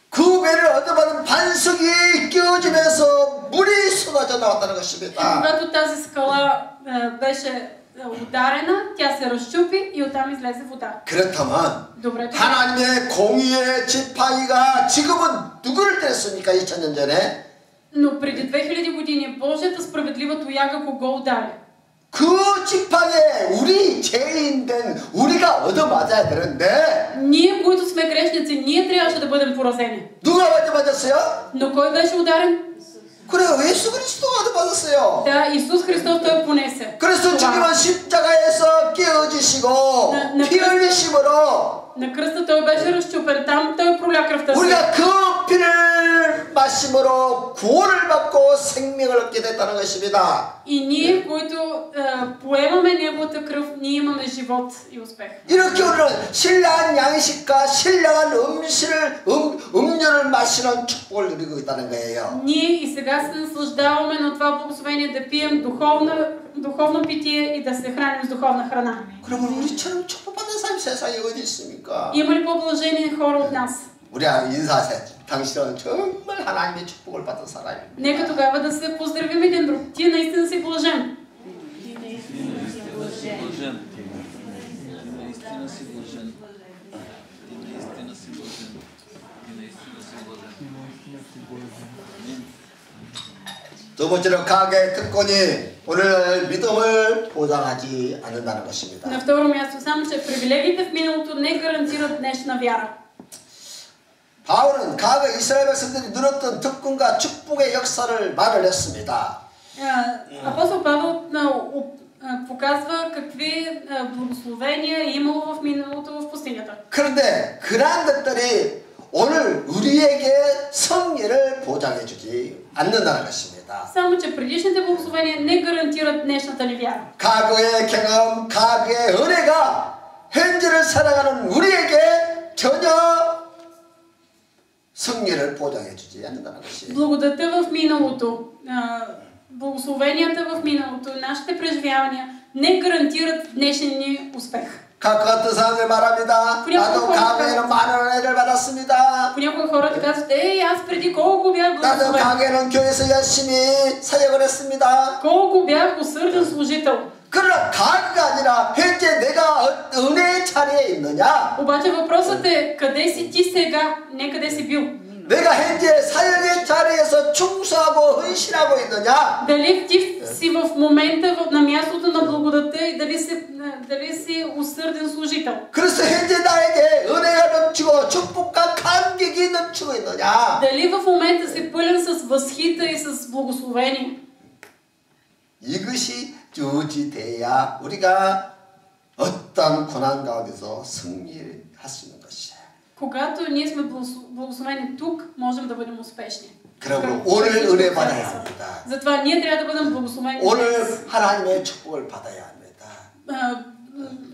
그 배를 얻어받은 반석이 끼워지면서 물이 쏟아져 나왔다는 것입니다. Когато тази скала беше ударена, тя се разчупи и оттам излезе вода. 그렇다면 Добре, 하나님의 공의의 지팡이가 지금은 누구를 때렸습니까? 2000년 전에 но преди 2000 години Божията справедлива тояга кого удари? 그 지팡이에 우리 죄인된 우리가 얻어맞아야 되는데 Ние, които сме грешници, ние трябваше да бъдем поразени. 누가 먼저 맞았어요? Но кой беше ударен? 그래요. 예수 그리스도가 얻어맞았어요. Да, Исус Христос той понесе. 그래서 주님은 십자가에서 깨어지시고 피 흘리심으로 На кръста той беше разчупен, там той проля кръвта си. 우리가 그 피를 마심으로 구원을 받고 생명을 얻게 됐다는 것입니다. И ние, които поемаме Неговата кръв, ние имаме живот и успех. 이렇게 우리는 신령한 양식과 신령한 음료를 마시는 축복을 누리고 있다는 거예요. Ние и сега се наслаждаваме на това благословение да пием духовно питие и да се храним с духовна храна. 그러면 우리처럼 축복받는 사람이 세상에 어디 있습니까? Има ли по-блажени хора от нас? 우리 인사하세요. 당신은 정말 하나님의 축복을 받은 사람입니다. Нека тогава да се поздравим един друг. Ти наистина си блажен. 두 번째로 가게의 특권이 오늘 믿음을 보장하지 않는다는 것입니다. На второ място, само че привилегиите в миналото не гарантират днешна вяра. 바울은 과거 이스라엘 백성들이 누렸던 특권과 축복의 역사를 말을 했습니다. Апостол Павел показва какви благословения е имало в миналото в пустинята. 그런데 그러한 것들이 오늘 우리에게 승리를 보장해 주지 않는다는 것입니다. Само че предишните благословения не гарантират днешната ни вяра. 과거의 경험, 과거의 은혜가 현재를 살아가는 우리에게 전혀 승리를 보장해 주지 않는다는 것이에요. Благодата в миналото, благословенията в миналото, нашите преживявания не гарантират днешния ни успех. 각 같은 사람들 말합니다. 나도 과거에는 많은 은혜를 받았습니다. Понякога хората казват, аз преди колко бях 나도 благословен. 과거에는 교회에서 열심히 사역을 했습니다. Колко бях усърден служител. 그러나 과거가 아니라 현재 내가 은혜의 자리에 있느냐? Обаче въпросът е, къде си ти сега, не къде си бил. 내가 현재 사역의 자리에서 충성하고 헌신하고 있느냐? Дали ти си в момента на мястото на благодата и дали си усърден служител. 그래서 현재 나에게 은혜가 넘치고 축복과 감격이 넘치고 있느냐? Дали в момента си пълен с възхита и с благословение. 이것이 유지돼야 우리가 어떤 고난 가운데서 승리할 수 있는 것이에요. Когато ние сме благословени тук, можем да бъдем успешни. 그러므로 오늘 은혜 받아야 합니다. Затова ние трябва да бъдем благословени. 오늘 하나님의 축복을 받아야 합니다.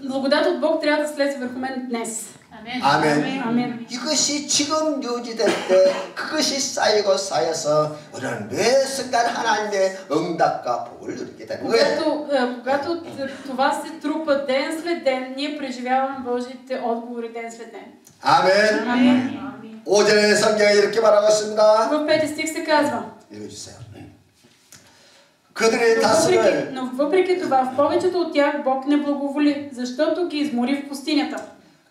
Благодат от Бог трябва да слезе върху мен днес. 아멘. Амин. 이것이 지금 유지될 때 그것이 쌓이고 쌓여서 우리는 매 순간 하나님의 응답과 복을 누리게 되는 거예요. Когато това се трупа ден след ден, ние преживяваме Божиите отговори ден след ден. 아멘. Амин. 5절의 성경에 이렇게 말하고 있습니다. В 5 стих се казва: 읽어주세요. 그들의 다수를 но въпреки това, в повечето от тях Бог не благоволи, защото ги измори в пустинята.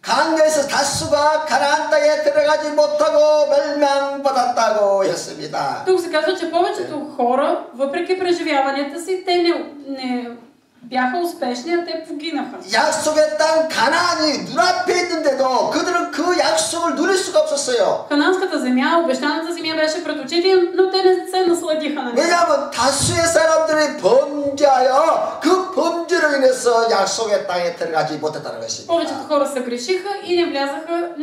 강야에서 다수가 가나안 땅에 들어가지 못하고 멸망받았다고 했습니다. Тук се казва, че повечето хора, въпреки преживяванията си, те не бяха успешни, а те погинаха. 약속의 땅 가나안이 눈앞에 있는데도 그들은 그 약속을 누릴 수가 없었어요. Ханаанската земя, обещаната земя беше пред очите им, но те не се насладиха на нея. 왜냐하면 다수의 사람들이 범죄하여 그 범죄로 인해서 약속의 땅에 들어가지 못했다는 것입니다. повечето хора се грешиха и не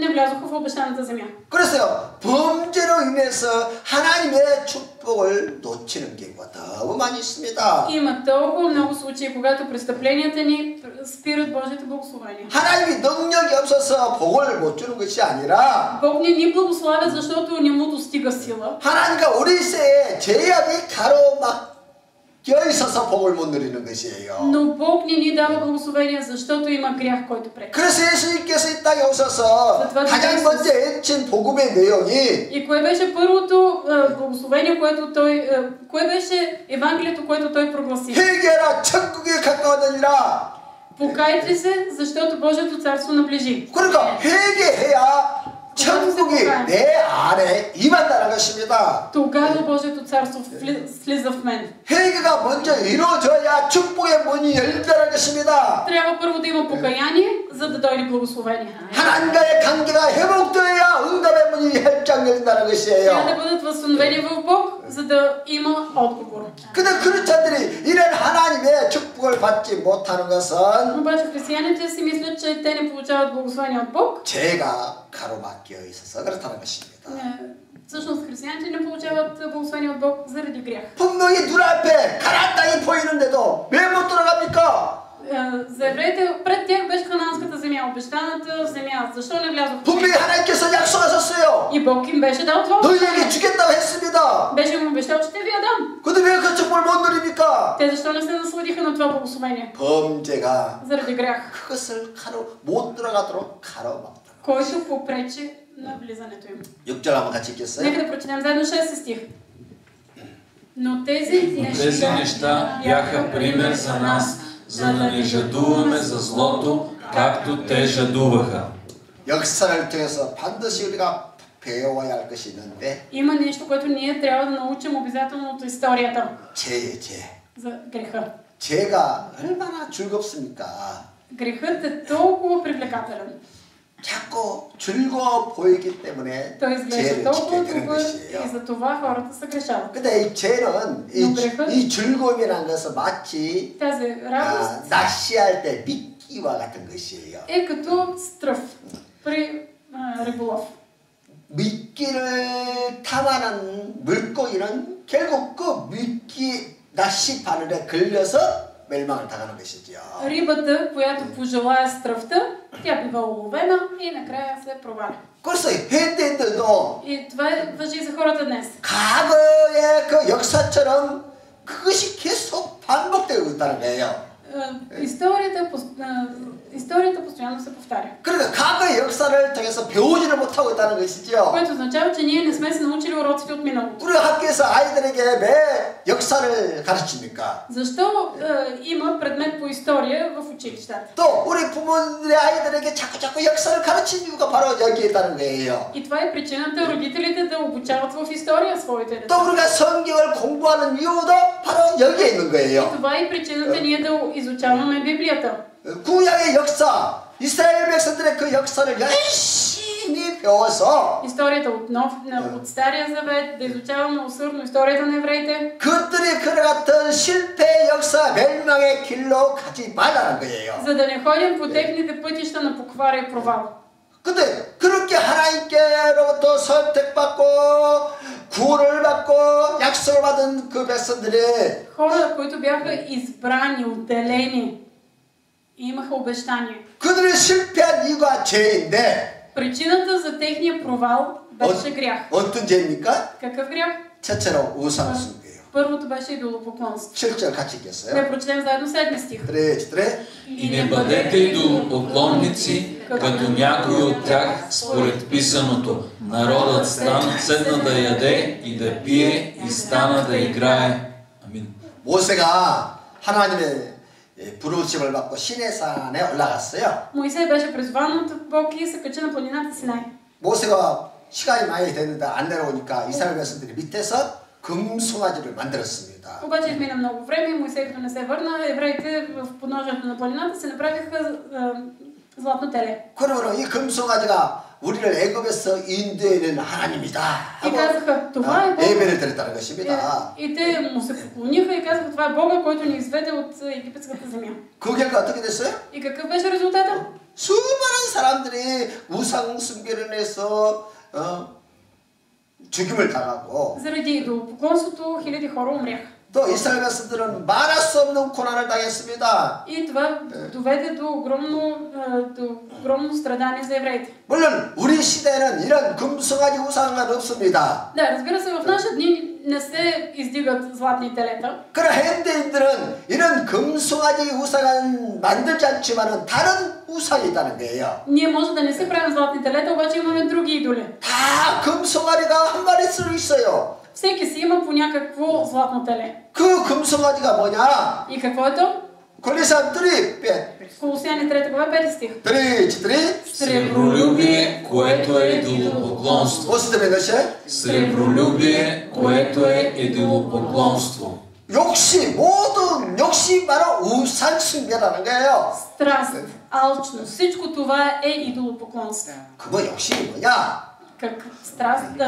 влязоха в обещаната земя. 그래서요, 범죄로 인해서 하나님의 축복을 놓치는 경우가 너무 많이 있습니다. Има толкова много случаи, когато престъпленията ни спират Божието благословение. 하나님이 능력이 없어서 복을 못 주는 것이 아니라 Бог не ни благославя, защото не му достига сила. 하나님과 우리 세에 죄악이 가로막혀 있어서 복을 못 누리는 것이에요. Но Бог не ни дава благословение, защото има грях, който пречи. 그래서 예수님께서 이 땅에 오셔서 가장 먼저 외친 복음의 내용이 И кое беше първото благословение, което той... кое беше Евангелието, което той прогласи? 회개하라 천국이 가까웠느니라. Покайте се, защото Божието царство наближи. 그러니까 회개해야 천국이 내 안에 임한다는 것입니다. Тогава Божието царство слиза в мен. 회개가 먼저 이루어져야 축복의 문이 열린다는 것입니다. Трябва първо да има покаяние, за да дойде благословение. 하나님과의 관계가 회복되어야 응답의 문이 활짝 열린다는 것이에요. Трябва да бъдат възстановени в Бог, за да има отговор. 근데 크리스찬들이 이런 하나님의 축복을 받지 못하는 것은 Обаче християните си мислят, че те не получават благословение от Бог. 죄가 가로막혀 있어서 그렇다는 것입니다. Всъщност християните не получават благословение от Бог заради грях. 분명히 눈앞에 가나안 땅이 보이는데도 왜 못 들어갑니까? За евреите пред тях беше ханаанската земя, обещаната земя. Защо не влязоха? 분명히 하나님께서 약속하셨어요. И Бог им беше дал това. 너희에게 주겠다고 했습니다. Беше им обещал, че ще ви я дам. 근데 왜 그 축복을 못 누립니까? Те защо не се насладиха на това благословение? 범죄가 Заради грях, 그것을 못 들어가도록 가로막다. който попречи на влизането им. 6절 한번 같이 읽겠어요? Нека да прочетем заедно 6 стих. Но тези неща бяха пример за нас, за да не жадуваме за злото, както те жадуваха. 역사를 통해서 반드시 우리가 배워야 할 것이 있는데 има нещо, което ние трябва да научим обязателно от историята 죄. за греха. 죄가 얼마나 즐겁습니까? Грехът е толкова привлекателен. 자꾸 즐거워 보이기 때문에 Той изглежда 죄를 толкова 짓게 되는 добър 것이에요. и за това хората се грешават. 근데 이 죄는 이 즐거움이라는 것은 마치 Тази радост 낚시할 때 미끼와 같은 것이에요. е като стръв при риболов. 미끼를 탐하는 물고기는 결국 그 미끼 낚시 바늘에 걸려서 멸망을 당하는 것이죠. Рибата, която пожелае стръвта, тя бива уловена и накрая се проваля. 그래서 현대인들도 И това важи за хората днес. 과거의 그 역사처럼 그것이 계속 반복되고 있다는 거예요. Историята постоянно се повтаря. 그러니까 과거의 역사를 통해서 배우지를 못하고 있다는 것이죠. което означава, че ние не сме се научили уроците от миналото. 우리 학교에서 아이들에게 왜 역사를 가르칩니까? Защо има предмет по история в училищата? 또 우리 부모들의 아이들에게 자꾸 역사를 가르치는 이유가 바로 여기에 있다는 거예요. И това е причината родителите да обучават в история своите деца. 또 우리가 성경을 공부하는 이유도 바로 여기에 있는 И 거예요. това е причината ние да изучаваме Библията. 구약의 역사, 이스라엘 백성들의 그 역사를 열심히 배워서 Историята от Стария Завет, да изучаваме усърдно историята на евреите. 그들이 그같은 실패의 역사, 멸망의 길로 가지 말라는 거예요. За да не ходим по техните пътища на поквара и провал. 근데 그렇게 하나님께로부터 선택받고 구원을 받고 약속을 받은 그 백성들이 Хора, които бяха избрани, отделени, имаха обещание. 그들이 실패한 이유가 죄인데 Причината за техния провал беше грях. 어떤 죄입니까? Какъв грях? 첫째로 우상숭배예요. Първото беше идолопоклонство. 7절 같이 읽겠어요. Да прочетем заедно 7 стих. 그래. И не бъдете идолопоклонници, като някой от тях, според писаното. Народът стана седна да яде и да пие и стана да играе. Амин. 모세가 하나님의 부르심을 받고 시내산에 올라갔어요. Моисей беше призван от Бог и се качи на планината Синай. 모세가 시간이 많이 됐는데 안 내려오니까 이스라엘 백성들이 밑에서 금송아지를 만들었습니다. Обаче измина много време и Моисей като не се върна, евреите в подножието на планината се направиха златно теле. 그러므로 이 금송아지가 우리를 애굽에서 인도해낸 하나님이다 И казаха, това е Бог. 예배를 드렸다는 것입니다. И те му се поклониха и казаха, това е Бога, който ни изведе от египетската земя. 그 결과 어떻게 됐어요? И какъв беше резултатът? 수많은 사람들이 우상 숭배를 해서 죽임을 당하고 Заради идолопоклонството хиляди хора умряха. 또 이스라엘 백성들은 말할 수 없는 고난을 당했습니다. И това доведе до огромно страдание за евреите. 물론 우리 시대에는 이런 금송아지 우상은 없습니다. Да, разбира се, в наши дни не се издигат златни телета. 그러나 현대인들은 이런 금송아지 우상은 만들지 않지만은 다른 우상이 있다는 거예요. Ние може да не се правим златни телета, обаче имаме други идоли. 다 금송아지가 한 마리씩 있어요. Всеки си има по някакво златно теле. 그 금송아지가 뭐냐? И какво е то? 골리산 3, Колосяни 3 глава 5 стих. 3, Сребролюбие, което е идолопоклонство. 무슨 때문에 것이? Сребролюбие, което е идолопоклонство. 욕심, 모든 욕심이 바로 우상 숭배라는 거예요. Страст, алчност, всичко това е идолопоклонство. 그거 욕심이 뭐냐? Как страст,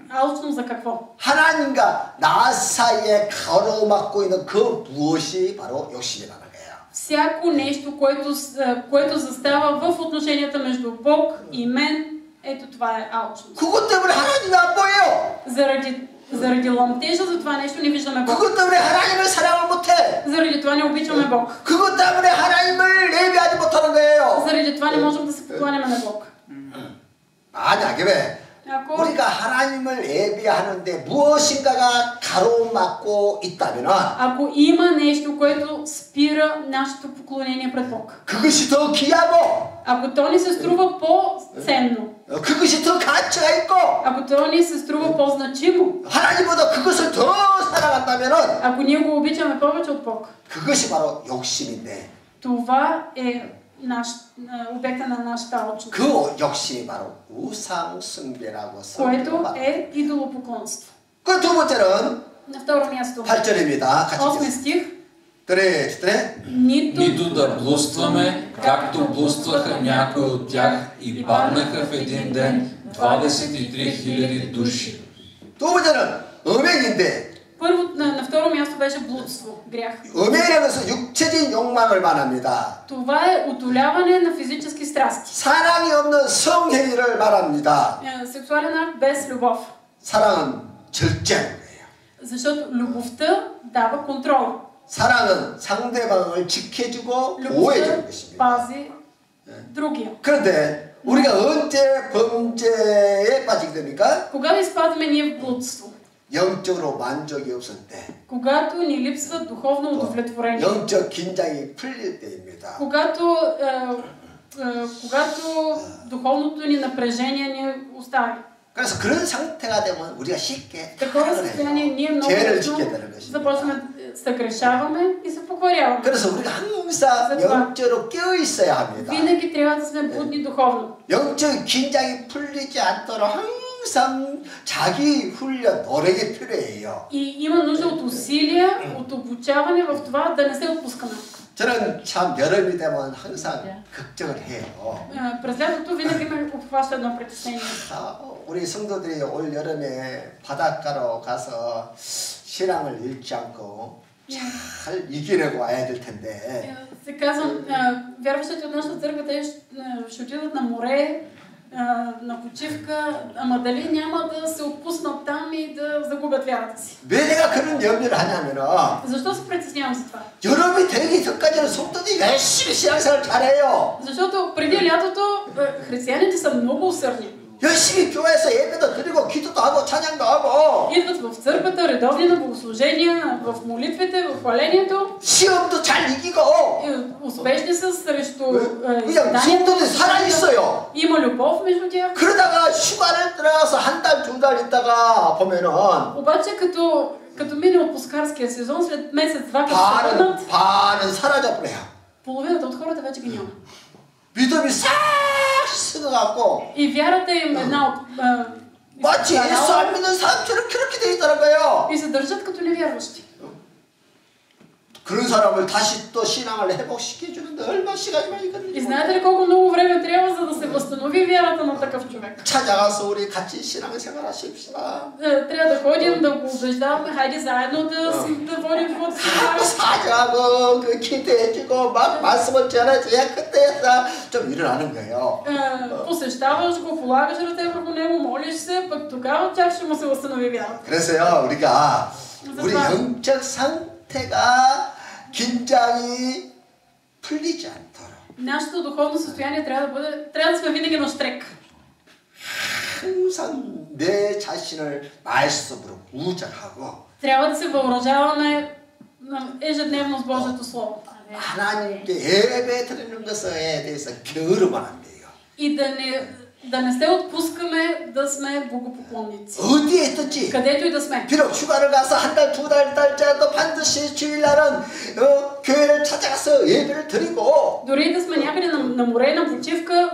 алчност за какво? 하나님과 나 사이에 가로막고 있는 그 무엇이 바로 욕심이라는 거예요. Всяко нещо, което застава в отношенията между Бог и мен, ето това е алчност. 그것 때문에 하나님이 안 보여요. Заради ламтежа за това нещо не виждаме Бог. 그것 때문에 하나님을 사랑을 못해. Заради това не обичаме Бог. 그것 때문에 하나님을 예배하지 못하는 거예요. Заради това не можем да се покланяме на Бог. 만약에 왜? Ако 우리가 하나님을 예배하는데 무엇인가가 가로막고 있다면은 Ако има нещо, което спира нашето поклонение пред Бог, 그것이 더 귀하고 ако то ни се струва по-ценно, 그것이 더 가치가 있고 ако то ни се струва по-значимо, 하나님보다 그것을 더 사랑한다면은 ако ние го обичаме повече от Бог, 그것이 바로 욕심인데 това е обекта на нашата алчност, 그 욕심이 바로 우상 숭배라고 което е идолопоклонство. 그 두 번째는 На второ място, 8절입니다. 같이 8 стих. Нито да блудстваме, както блудстваха някои от тях и паднаха в един ден 23 000 души. 두 번째는 음행인데 Първо, на второ място беше блудство, грях. 음행이라는 것은 육체적인 욕망을 말합니다. Това е утоляване на физически страсти. 사랑이 없는 성행위를 말합니다. Сексуален акт без любов. 사랑은 절제예요. Защото любовта дава контрол. 사랑은 상대방을 지켜주고 보호해주는 Любовта 것입니다. пази другия. 그런데 우리가 언제 범죄에 빠지게 됩니까? Кога изпадаме ние в блудство? 영적으로 만족이 없을 때, Когато ни липсва духовно удовлетворение. 영적 긴장이 풀릴 때입니다. Когато духовното ни напрежение ни остави. 그래서 그런 상태가 되면 우리가 쉽게 Такова състояние ние много 죄를 лесно 짓게 되는 것입니다. започваме да се грешаваме и се покваряваме. 그래서 우리가 항상 영적으로 깨어 있어야 합니다. Винаги трябва да сме будни духовно. 영적 긴장이 풀리지 않도록 항상 자기 훈련, 노력이 필요해요. И има нужда от усилия, от обучаване в това да не се отпускаме. 저는 참 여름이 되면 항상 걱정을 해요. През лятото винаги ме обхваща едно притеснение. 우리 성도들이 올 여름에 바닷가로 가서 신앙을 잃지 않고 잘 이겨내고 와야 될 텐데. Се казвам, вярващите от нашата църква, те ще отидат на море, на почивка, ама дали няма да се отпуснат там и да загубят вярата си? 왜 내가 그런 염려를 하냐면은 Защо се притеснявам за това? 여러분이 되기 전까지는 성도들이 열심히 신앙생활 잘해요. Защото преди лятото християните са много усърдни. 열심히 교회에서 예배도 드리고 기도도 하고 찬양도 하고 Идват в църквата, редовни на богослужения, в молитвите, в хвалението. 시험도 잘 이기고 Успешни са срещу 그냥 изданията. 성도들이 살아있어요. Има любов между тях. 그러다가 휴가를 들어가서 한 달, 두 달 있다가 보면은 Обаче като мине отпускарския сезон, след месец-два, като се върнат, 반은 사라져버려요. половината от хората вече ги няма. 믿음이 싹 식어갖고 И вярата им една от... 마치 예수 안 믿는 사람처럼 그렇게 돼 있더라고요. И се държат като невярващи. 그런 사람을 다시 또 신앙을 회복시켜주는데 얼마 시간이 많이 И 걸리죠. знаете ли колко много време трябва, за да се възстанови вярата на такъв човек? 찾아가서 우리 같이 신앙생활 하십시다. Трябва да ходим, да го убеждаваме, хайде заедно да водим живота си. 사자하고 그 기도해주고 막 말씀을 전해줘야 그때야 좀 일어나는 거예요. Посещаваш го, полагаш ръце върху него, молиш се, пък тогава чак ще му се възстанови вярата. 그래서요 우리가 우리 영적 상태가 긴장이 풀리지 않도록 Нашето духовно състояние трябва да сме винаги на щрек. 항상 내 자신을 말씀으로 무장하고 Трябва да се въоръжаваме ежедневно с Божието Слово. 하나님께 예배 드리는 것에 대해서 게으르면 안 돼요. И да не се отпускаме да сме богопоклонници. 어디에 있든지 Където и да сме. 비록 휴가를 가서 한 달, 두 달짜리도 반드시 주일날은 교회를 찾아가서 예배를 드리고 Дори да сме някъде на море, на почивка,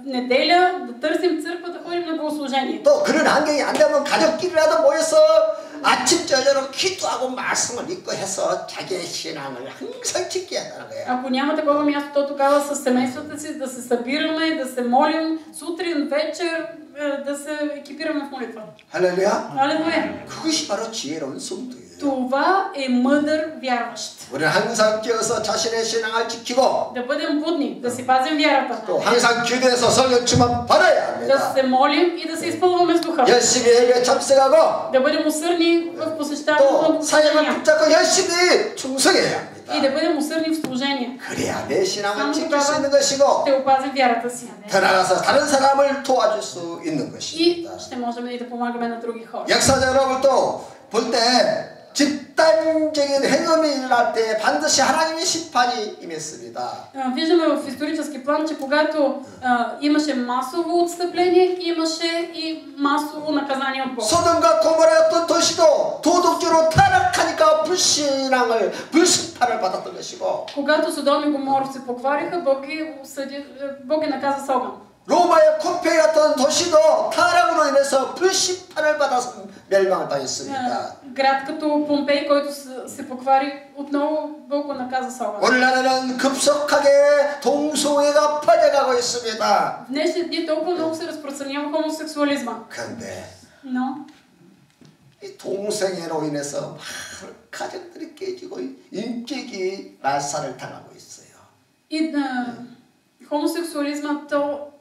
неделя, да търсим църква, да ходим на богослужение. 또 그런 환경이 안 되면 가족끼리라도 모여서 아침 저녁으로 기도하고 말씀을 읽고 해서 자기의 신앙을 항상 지켜야 한다는 거예요. Ако няма такова място, то тогава с семействата си да се събираме, да се молим сутрин, вечер, да се екипираме в молитва. 할렐루야. Алелуя! 그것이 바로 지혜로운 성도예요. Това е мъдър вярващ. 우리는 항상 깨어서 자신의 신앙을 지키고 Да бъдем будни, да си пазим вярата. 또 항상 기도해서 성령 충만 받아야 Да 합니다. се молим и да се изпълваме с духа. 열심히 예배 참석하고 Да бъдем усърдни в посещаването на 또 사역을 богослужения. 붙잡고 열심히 충성해야 И 합니다. да бъдем усърдни в служение. 그래야 내 신앙을 само 지킬 수 тогава 있는 것이고 ще опазим вярата си. 더 나아가서 다른 사람을 도와줄 수 있는 И 것입니다. ще можем и да помагаме на други хора. 역사적으로 또 볼 때 집단적인 행음이 일어날 때 반드시 하나님의 심판이 임했습니다. Виждаме в исторически план, че когато имаше масово отстъпление, имаше и масово наказание от Бога. 소돔과 고모라였던 도시도 도덕적으로 타락하니까 불심판을 받았던 것이고 Когато Содом и Гомор се поквариха, Бог ги наказа с огън. 로마의 콤페이 같은 도시도 타락으로 인해서 불심판을 받아서 멸망을 당했습니다. Град като Помпей, който се поквари, отново Бог го наказа с огън. 오늘날에는 급속하게 동성애가 퍼져가고 있습니다. В днешни дни толкова много се разпространява хомосексуализма. 그런데 Но 이 동성애로 인해서 막 가정들이 깨지고 인격이 말살을 당하고 있어요. и хомосексуализма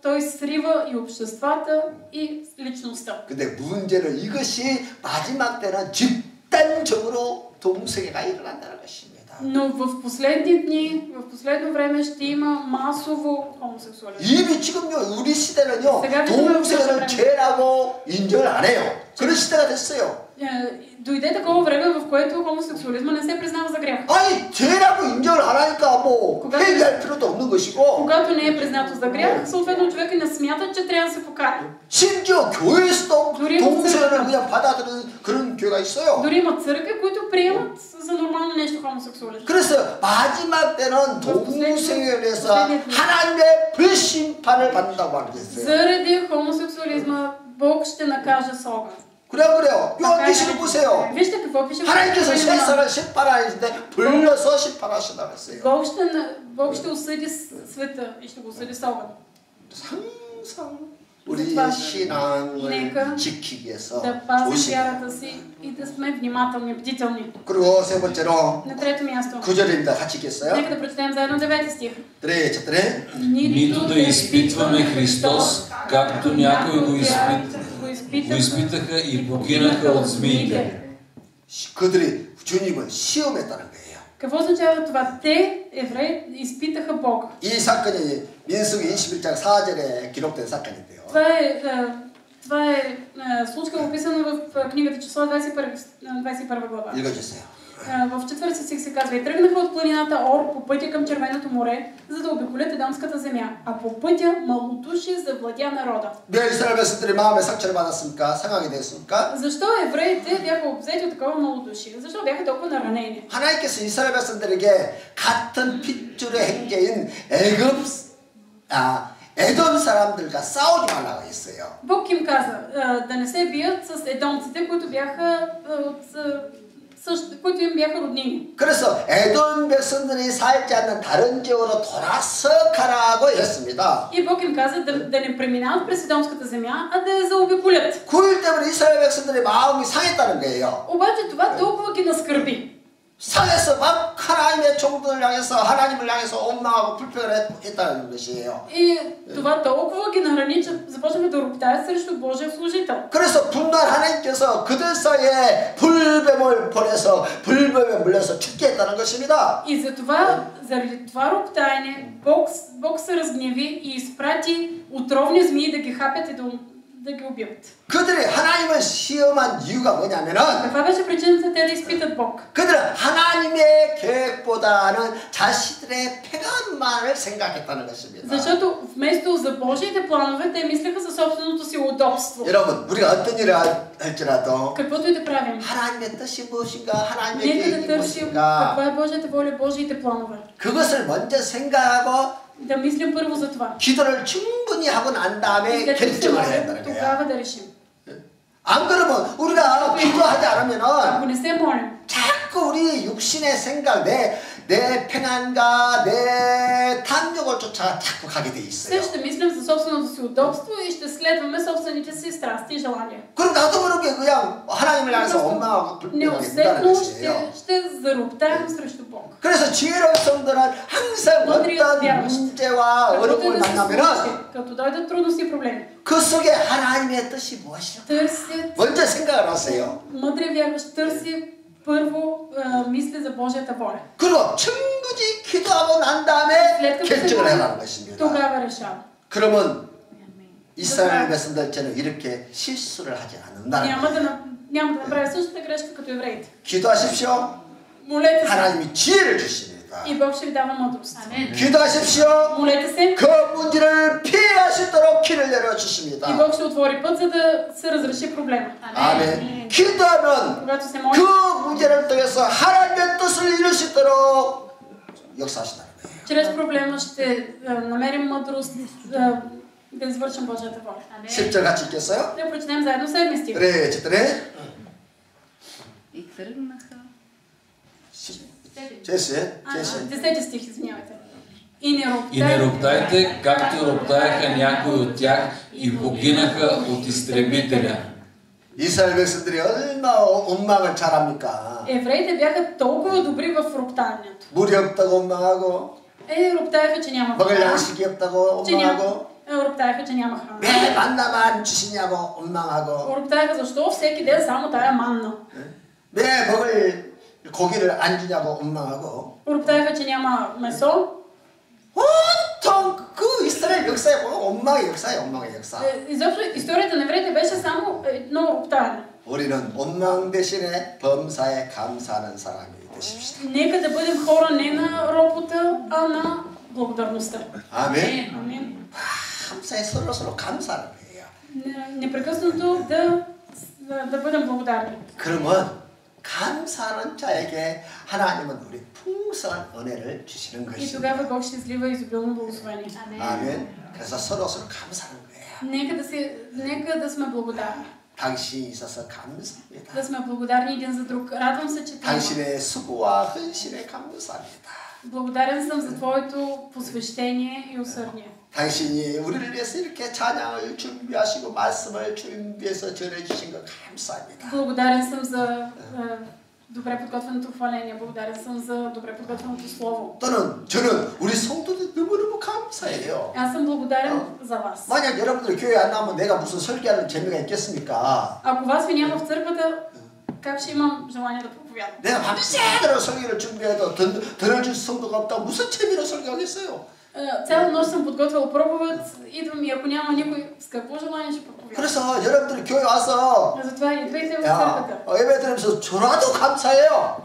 той срива и обществата, и личността. 근데 문제는 이것이 마지막 때는 집단적으로 동성애가 일어난다는 것입니다. Но в последни дни, в последно време ще има масово хомосексуализъм. 이미 지금요 우리 시대는요 сега 동성애는 죄라고 인정을 안 해요. 그런 시대가 됐어요. Дойде такова време, в което хомосексуализма не се признава за грях. 아니 죄라고 인정을 안 하니까 뭐 회개할 필요도 없는 것이고 Когато не е признато за грях, съответно човека не смята, че трябва да се покая. 심지어 교회에서도 дори 동성애를 그냥 받아들이는 그런 교회가 있어요. Дори има църкви, които приемат за нормално нещо хомосексуализъм. 그래서 마지막 때는 동성애에 대해서 하나님의 불심판을 받는다고 하겠어요. Заради хомосексуализма Бог ще накаже с огън. 그래요. 요한계시록 보세요. Вижте какво пише в 하나님께서 Библията. 세상을 심판하시는데 불러서 심판하신다고 했어요. Бог ще осъди света и ще го осъди с огън. 항상 우리의 신앙을 нека 지키기 위해서 да пазим 조심해야 вярата си и да сме внимателни, бдителни. 그리고 세 번째로 На трето място. 9절입니다. 같이 읽겠어요. Нека да прочетем заедно 9 стих. 네, четири. Нито да изпитваме Христос, както някои го изпитаха и погинаха от змиите. 그들이 주님을 시험했다는 거예요. Какво означава това? Те, евреи, изпитаха Бога. 이 사건이 민수기 21장 4절에 기록된 사건인데요. Това е случка, описана в книгата Числа 21 глава. 읽어주세요. В 4 стих се казва: и тръгнаха от планината Ор по пътя към Червеното море, за да обиколят Едомската земя, а по пътя малодушие завладя народа. 왜 이스라엘 백성들이 마음에 상처를 받았습니까? 상하게 됐습니까? Защо евреите бяха обзети от такова малодушие? Защо бяха толкова наранени? 하나님께서 이스라엘 백성들에게 같은 핏줄의 행제인 에돔 사람들과 싸우지 말라고 했어요. Бог им каза да не се бият с едомците, които бяха които им бяха роднини. 그래서 에돔 백성들이 살지 않는 다른 지역으로 돌아서 가라고 했습니다. И Бог им каза да не преминават през Едомската земя, а да я заобиколят. 그 일 때문에 이스라엘 백성들의 마음이 상했다는 거예요. обаче това толкова ги наскърби. 상해서 막 하나님의 종들을 향해서 하나님을 향해서 원망하고 불평을 했다는 것이에요. И това толкова ги нарани, че започнаха да роптаят срещу Божия служител. 그래서 분노한 하나님께서 그들 사이에 불뱀을 보내서 불뱀에 물려서 죽게 했다는 것입니다. И затова, заради това роптаене, Бог се разгневи и изпрати отровни змии да ги хапят и да ги убиват. 그들이 하나님을 시험한 이유가 뭐냐면은 Каква беше причината те да изпитат Бог? 그들은 하나님의 계획보다는 자신들의 평안만을 생각했다는 것입니다. Защото вместо за Божиите планове, те мислеха за собственото си удобство. 여러분, 우리가 어떤 일을 할지라도 Каквото и да правим, 하나님의 뜻이 무엇인가, 하나님의 нека да 계획이 търсим 무엇인가, каква е Божията воля, Божиите планове. 그것을 먼저 생각하고 Да мислим първо за това. 기도를 충분히 하고 난 다음에 결정을 해야 한다는 거야. тогава да решим. 안 그러면 우리가 기도하지 않으면은 Ако не се молим, 자꾸 우리 육신의 생각, 내 평안과 내 탐욕을 쫓아 자꾸 가게 돼 있어요. все ще мислим за собственото си удобство и ще следваме собствените си страсти и желания. 그럼 나도 모르게 그냥 하나님을 향해서 원망하고 불평하게 된다는 Неусетно 것이에요. ще зароптаем срещу Бог. 그래서 지혜로운 성도는 항상 어떤 문제와 어려움을 만나면은 като дойдат трудности и проблеми, 그 속에 하나님의 뜻이 무엇일까? търсят, 먼저 생각을 하세요. мъдрият вярващ търси първо мисли за Божията воля. 그리고 충분히 기도하고 난 다음에 След като се 결정을 моли, 해가는 것입니다. тогава решава. 그러면 이스라엘 백성들처럼 이렇게 실수를 하지 않는다는 Няма 거예요. да направи същата грешка като евреите. 기도하십시오. Молете се 하나님이 지혜를 주십니다. и Бог ще ви дава мъдрост. 기도하십시오. Молете се 그 문제를 피할 수 있도록 길을 내려주십니다. и Бог ще отвори път, за да се разреши проблема. 아멘. 기도하면 Когато се 그 молим, 문제를 통해서 하나님의 뜻을 이룰 수 있도록 역사하신다는 거예요. чрез проблема ще намерим мъдрост да извършим Божията воля. 10절 같이 읽겠어요? Да прочетем заедно 7 стих. 그래, четири. И тръгнаха. 제시. 10 стих, извинявайте. И не роптайте, както роптаеха някои от тях и погинаха от изтребителя. 이스라엘 백성들이 얼마나 원망을 잘합니까? евреите бяха толкова добри в роптанието. 물이 없다고 원망하고 роптаеха, че няма 먹을 храна. 양식이 없다고 원망하고 роптаеха, че няма храна. 왜 만나만 주시냐고 원망하고 роптаеха, защо всеки ден само тая манна. 왜 먹을 고기를 안 주냐고 원망하고 роптаеха, че няма месо. 온통 그 이스라엘 역사에 보면 원망의 역사예요. 원망의 역사. изобщо историята на евреите беше само едно роптане. 우리는 원망 대신에 범사에 감사하는 사람이 되십시다. Нека да бъдем хора не на ропота, а на благодарността. 아멘. Амин. 감사에 서로 감사하는 거예요. непрекъснато да бъдем благодарни. 그러면 감사하는 자에게 하나님은 우리 풍성한 은혜를 주시는 И 것입니다. тогава Бог ще излива изобилно благословение. 아멘. 그래서 서로 감사하는 거예요. Нека да сме благодарни. 당신이 있어서 감사합니다. Да сме благодарни един за друг. Радвам се, че ти има. 당신의 수고와 헌신에 감사합니다. Благодарен съм за твоето посвещение и усърдие. 당신이 우리를 위해서 이렇게 찬양을 준비하시고 말씀을 준비해서 전해주신 거 감사합니다. Благодарен съм за добре подготвеното хваление. Благодарен съм за добре подготвеното слово. 또는 저는 우리 성도들 너무너무 감사해요. Аз съм благодарен за вас. 만약 여러분들 교회 안 나오면 내가 무슨 설교하는 재미가 있겠습니까? Ако вас ви няма в църквата, как ще имам желание да проповядам? 내가 밤새도록 설교를 준비해도 들어줄 성도가 없다고 무슨 재미로 설교하겠어요? Цяла нощ съм подготвила проповед, идвам и ако няма никой, с какво желание ще проповядам? 그래서 여러분들이 교회 와서 Затова идвайте в църквата. 예배 드리면서 졸아도 감사해요.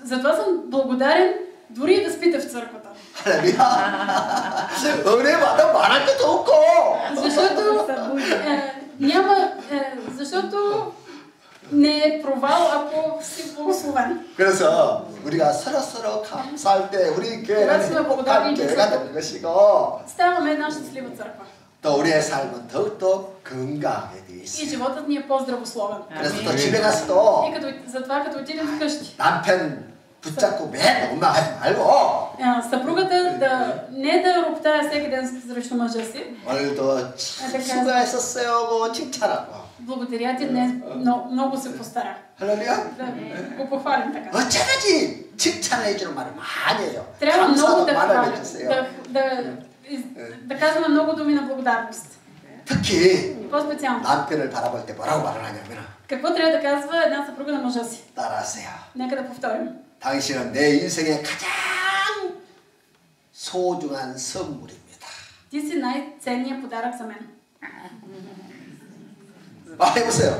Затова съм благодарен дори и да спите в църквата. 할렐루야. 은혜마다 말할 것도 없고. защото не е провал, ако си благословен. 그래서 우리가 서로 감사할 때 우리 교회는 행복한 교회가 되는 것이고 ставаме една щастлива църква. 또 우리의 삶은 더욱더 건강하게 되어 И 있어요. животът ни е по-здравословен. 그래서 또 집에 가서도 затова като отидем вкъщи, 남편 붙잡고 맨 원망하지 말고 съпругата не да роптае всеки ден срещу мъжа си. 오늘도 수고했었어요 칭찬하고. Благодаря ти, днес много се постара. 할렐루야. Да го похвалим така. 어쩌든지 칭찬해 주는 말을 많이 해요. Трябва много 감사도 да 말을 хвалим, 해주세요. да казваме много думи на благодарност. 특히 И по-специално. 남편을 바라볼 때 뭐라고 말을 하냐면 Какво трябва да казва една съпруга на мъжа си? 따라하세요. Нека да повторим. 당신은 내 인생의 가장 소중한 선물입니다. Ти си най-ценният подарък за мен. 해보세요.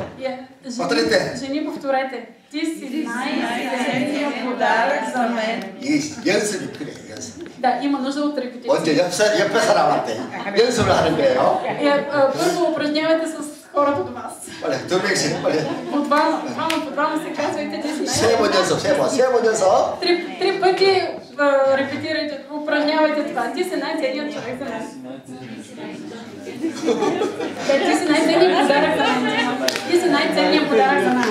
повторете. Жени, повторете. Ти си най-ценният подарък за мен. 이게 연습이 필요해요. 연습. Да, има нужда от репетиция. 먼저 옆에 사람한테 연습을 하는 거예요. Първо упражнявайте с хората до вас. 빨리 두 명씩 빨리. По двама се казвайте, ти си 세 번 연습, 세 번 연습. Три пъти репетирайте, упражнявайте това. Ти си най-ценният човек за мен. Ти си най-ценният подарък за мен. Ти си най-ценният подарък за мен.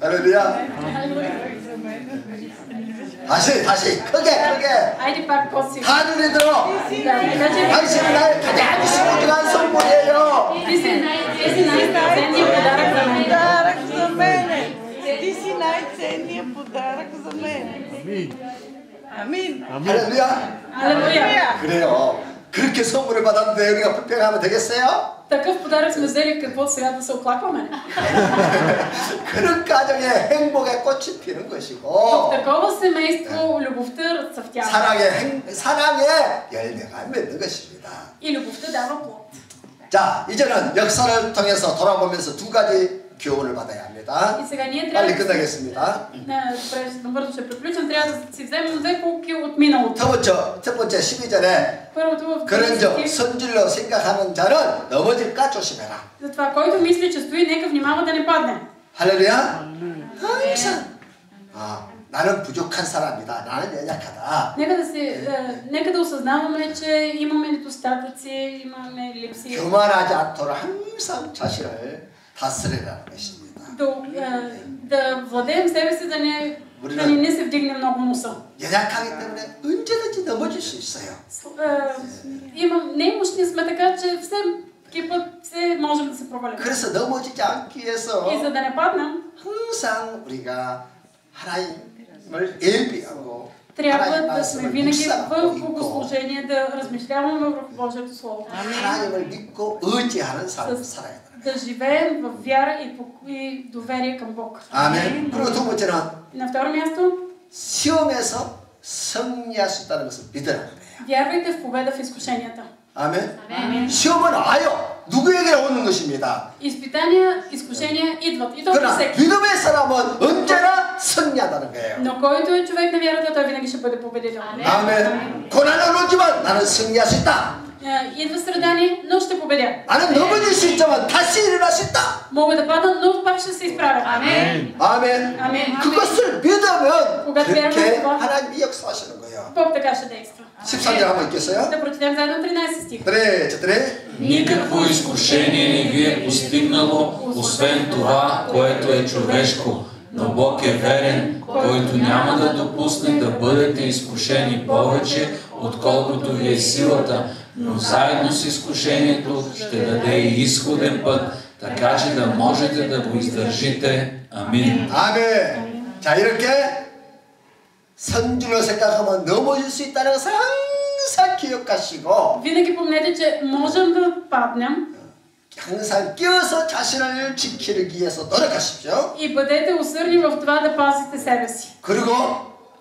할렐루야. 다시 크게. Айде пак по-силно. 다 눈에 들어. 당신은 나의 가장 소중한 선물이에요. Ти си най-ценният подарък за мен. Ти си най-ценният подарък за мен. Амин. 할렐루야. Алелуя. 그래요. 그렇게 선물을 받았는데 우리가 불평하면 되겠어요? Такъв подарък сме взели, какво сега да се оплакваме? 그런 가정에 행복의 꽃이 피는 것이고 В такова семейство любовта разцъфтява. 사랑의 열매가 맺는 것입니다. И любовта дава плод. 자, 이제는 역사를 통해서 돌아보면서 두 가지 교훈을 받아야 합니다. И сега ние 빨리 трябва 끝나겠습니다. набързо ще приключим, трябва да си вземем две поуки от миналото. 첫 번째 12절에 Първото в 그런 적 30 선질로 생각하는 자는 넘어질까 조심해라. затова, който мисли, че стои, нека внимава да не падне. 할렐루야. 항상 나는 부족한 사람이다. 나는 연약하다. Нека да осъзнаваме, че имаме недостатъци, имаме липси. 교만하지 않도록 항상 자신을 다스리라는 것입니다. Да владеем себе си, да не се вдигне много носа. 연약하기 때문에 언제든지 넘어질 수 있어요. Немощни сме така, че всеки път можем да се провалим. 그래서 넘어지지 않기 위해서 И за да не паднем, 항상 우리가 하나님을 예비하고 трябва да сме винаги в богослужение, да размишляваме върху Божието Слово. 하나님을 믿고 의지하는 삶을 살아야 돼요. Да живеем в вяра и доверие към Бог. 아멘. 그리고 두 번째는 На второ място, 시험에서 승리할 수 있다는 것을 믿으라는 거예요. вярвайте в победа в изкушенията. 아멘. 시험은 와요. 누구에게 오는 것입니다. Изпитания, изкушения идват. И то при 그러나 всеки. 믿음의 사람은 언제나 승리한다는 거예요. Но който е човек на вярата, той винаги ще бъде победител. 아멘. 고난은 오지만 나는 승리할 수 있다. Идва страдание, но ще победя. 나는 넘어질 수 있지만 다시 일어날 수 있다. Мога да падна, но пак ще се изправя. Амин. 아멘. Амен. 그것을 믿으면 Когато 그렇게 вярваме това, 하나님이 역사하시는 거예요. Бог така ще действа. 13절 한번 읽겠어요? Да прочетем заедно 13 стих. Никакво изкушение не ви е постигнало, освен това, което е човешко. Но Бог е верен, който няма да допусне да бъдете изкушени повече, отколкото ви е силата, но заедно с изкушението ще даде и изходен път, така че да можете да го издържите. Амин. 아멘. 자, 이렇게 선주를 생각하면 넘어질 수 있다는 것을 항상 기억하시고 Винаги помнете, че можем да паднем 항상 끼어서 자신을 지키기 위해서 노력하십시오. и бъдете усърдни в това да пазите себе си. 그리고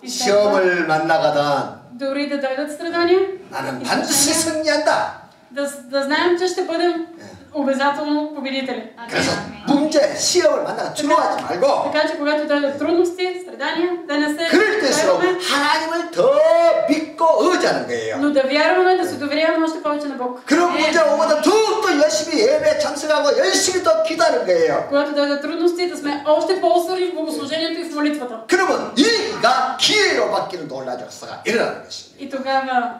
시험을 만나가다 Дори да дойдат страдания, 나는 반드시 승리한다. да знаем, че ще бъдем обязателно победители. 그래서 문제, 시험을 만나가 두려워하지 말고 Така че когато дойдат трудности, страдания, да не се 그럴 때일수록 отчаиваме, 하나님을 더 믿고 의지하는 거예요. но да вярваме, да се доверяваме още повече на Бог. 그런 문제가 오면 더욱더 열심히 예배에 참석하고 열심히 더 기도하는 거예요. Когато дойдат трудности, да сме още по-усърдни в богослужението и в молитвата. 그러면 이가 기회로 바뀌는 놀라운 역사가 일어나는 것입니다. И тогава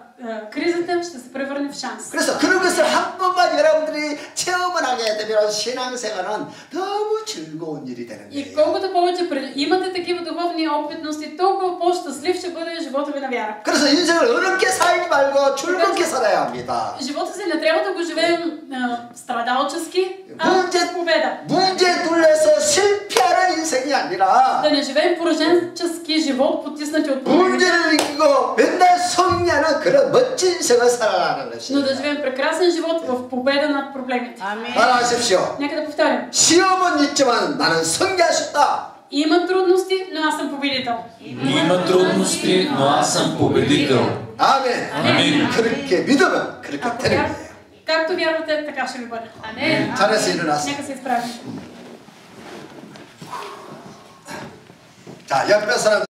кризата ще се превърне в шанс. 그래서 그런 것을 한 번만 여러분들이 체험을 하게 되면 신앙생활은 너무 즐거운 일이 되는 И 거예요. колкото повече имате такива духовни опитности, толкова по-щастлив ще бъде живота ви на вяра. 그래서 인생을 어렵게 살지 말고 즐겁게 살아야 합니다. Живота си не трябва да го живеем страдалчески, а с победа. 문제 둘러서 실패하는 인생이 아니라 Да не живеем пораженчески живот, потиснати от проблемите, 문제를 이기고 맨날 승리하는 그런 멋진 인생을 살아가는 но да 것입니다. живеем прекрасен живот в победа над проблемите. Амин. 따라하십시오. Нека да повторим. 시험은 있지만 나는 승리할 수 있다. Има трудности, но аз съм победител. Има трудности, но аз съм победител. 아멘. Амин. 그렇게 믿으면 그렇게 Ако 되는 вяр... 거예요. Както вярвате, така ще ви бъде. 잘해서 일어났어. Нека се изправим. 자, 옆에 사람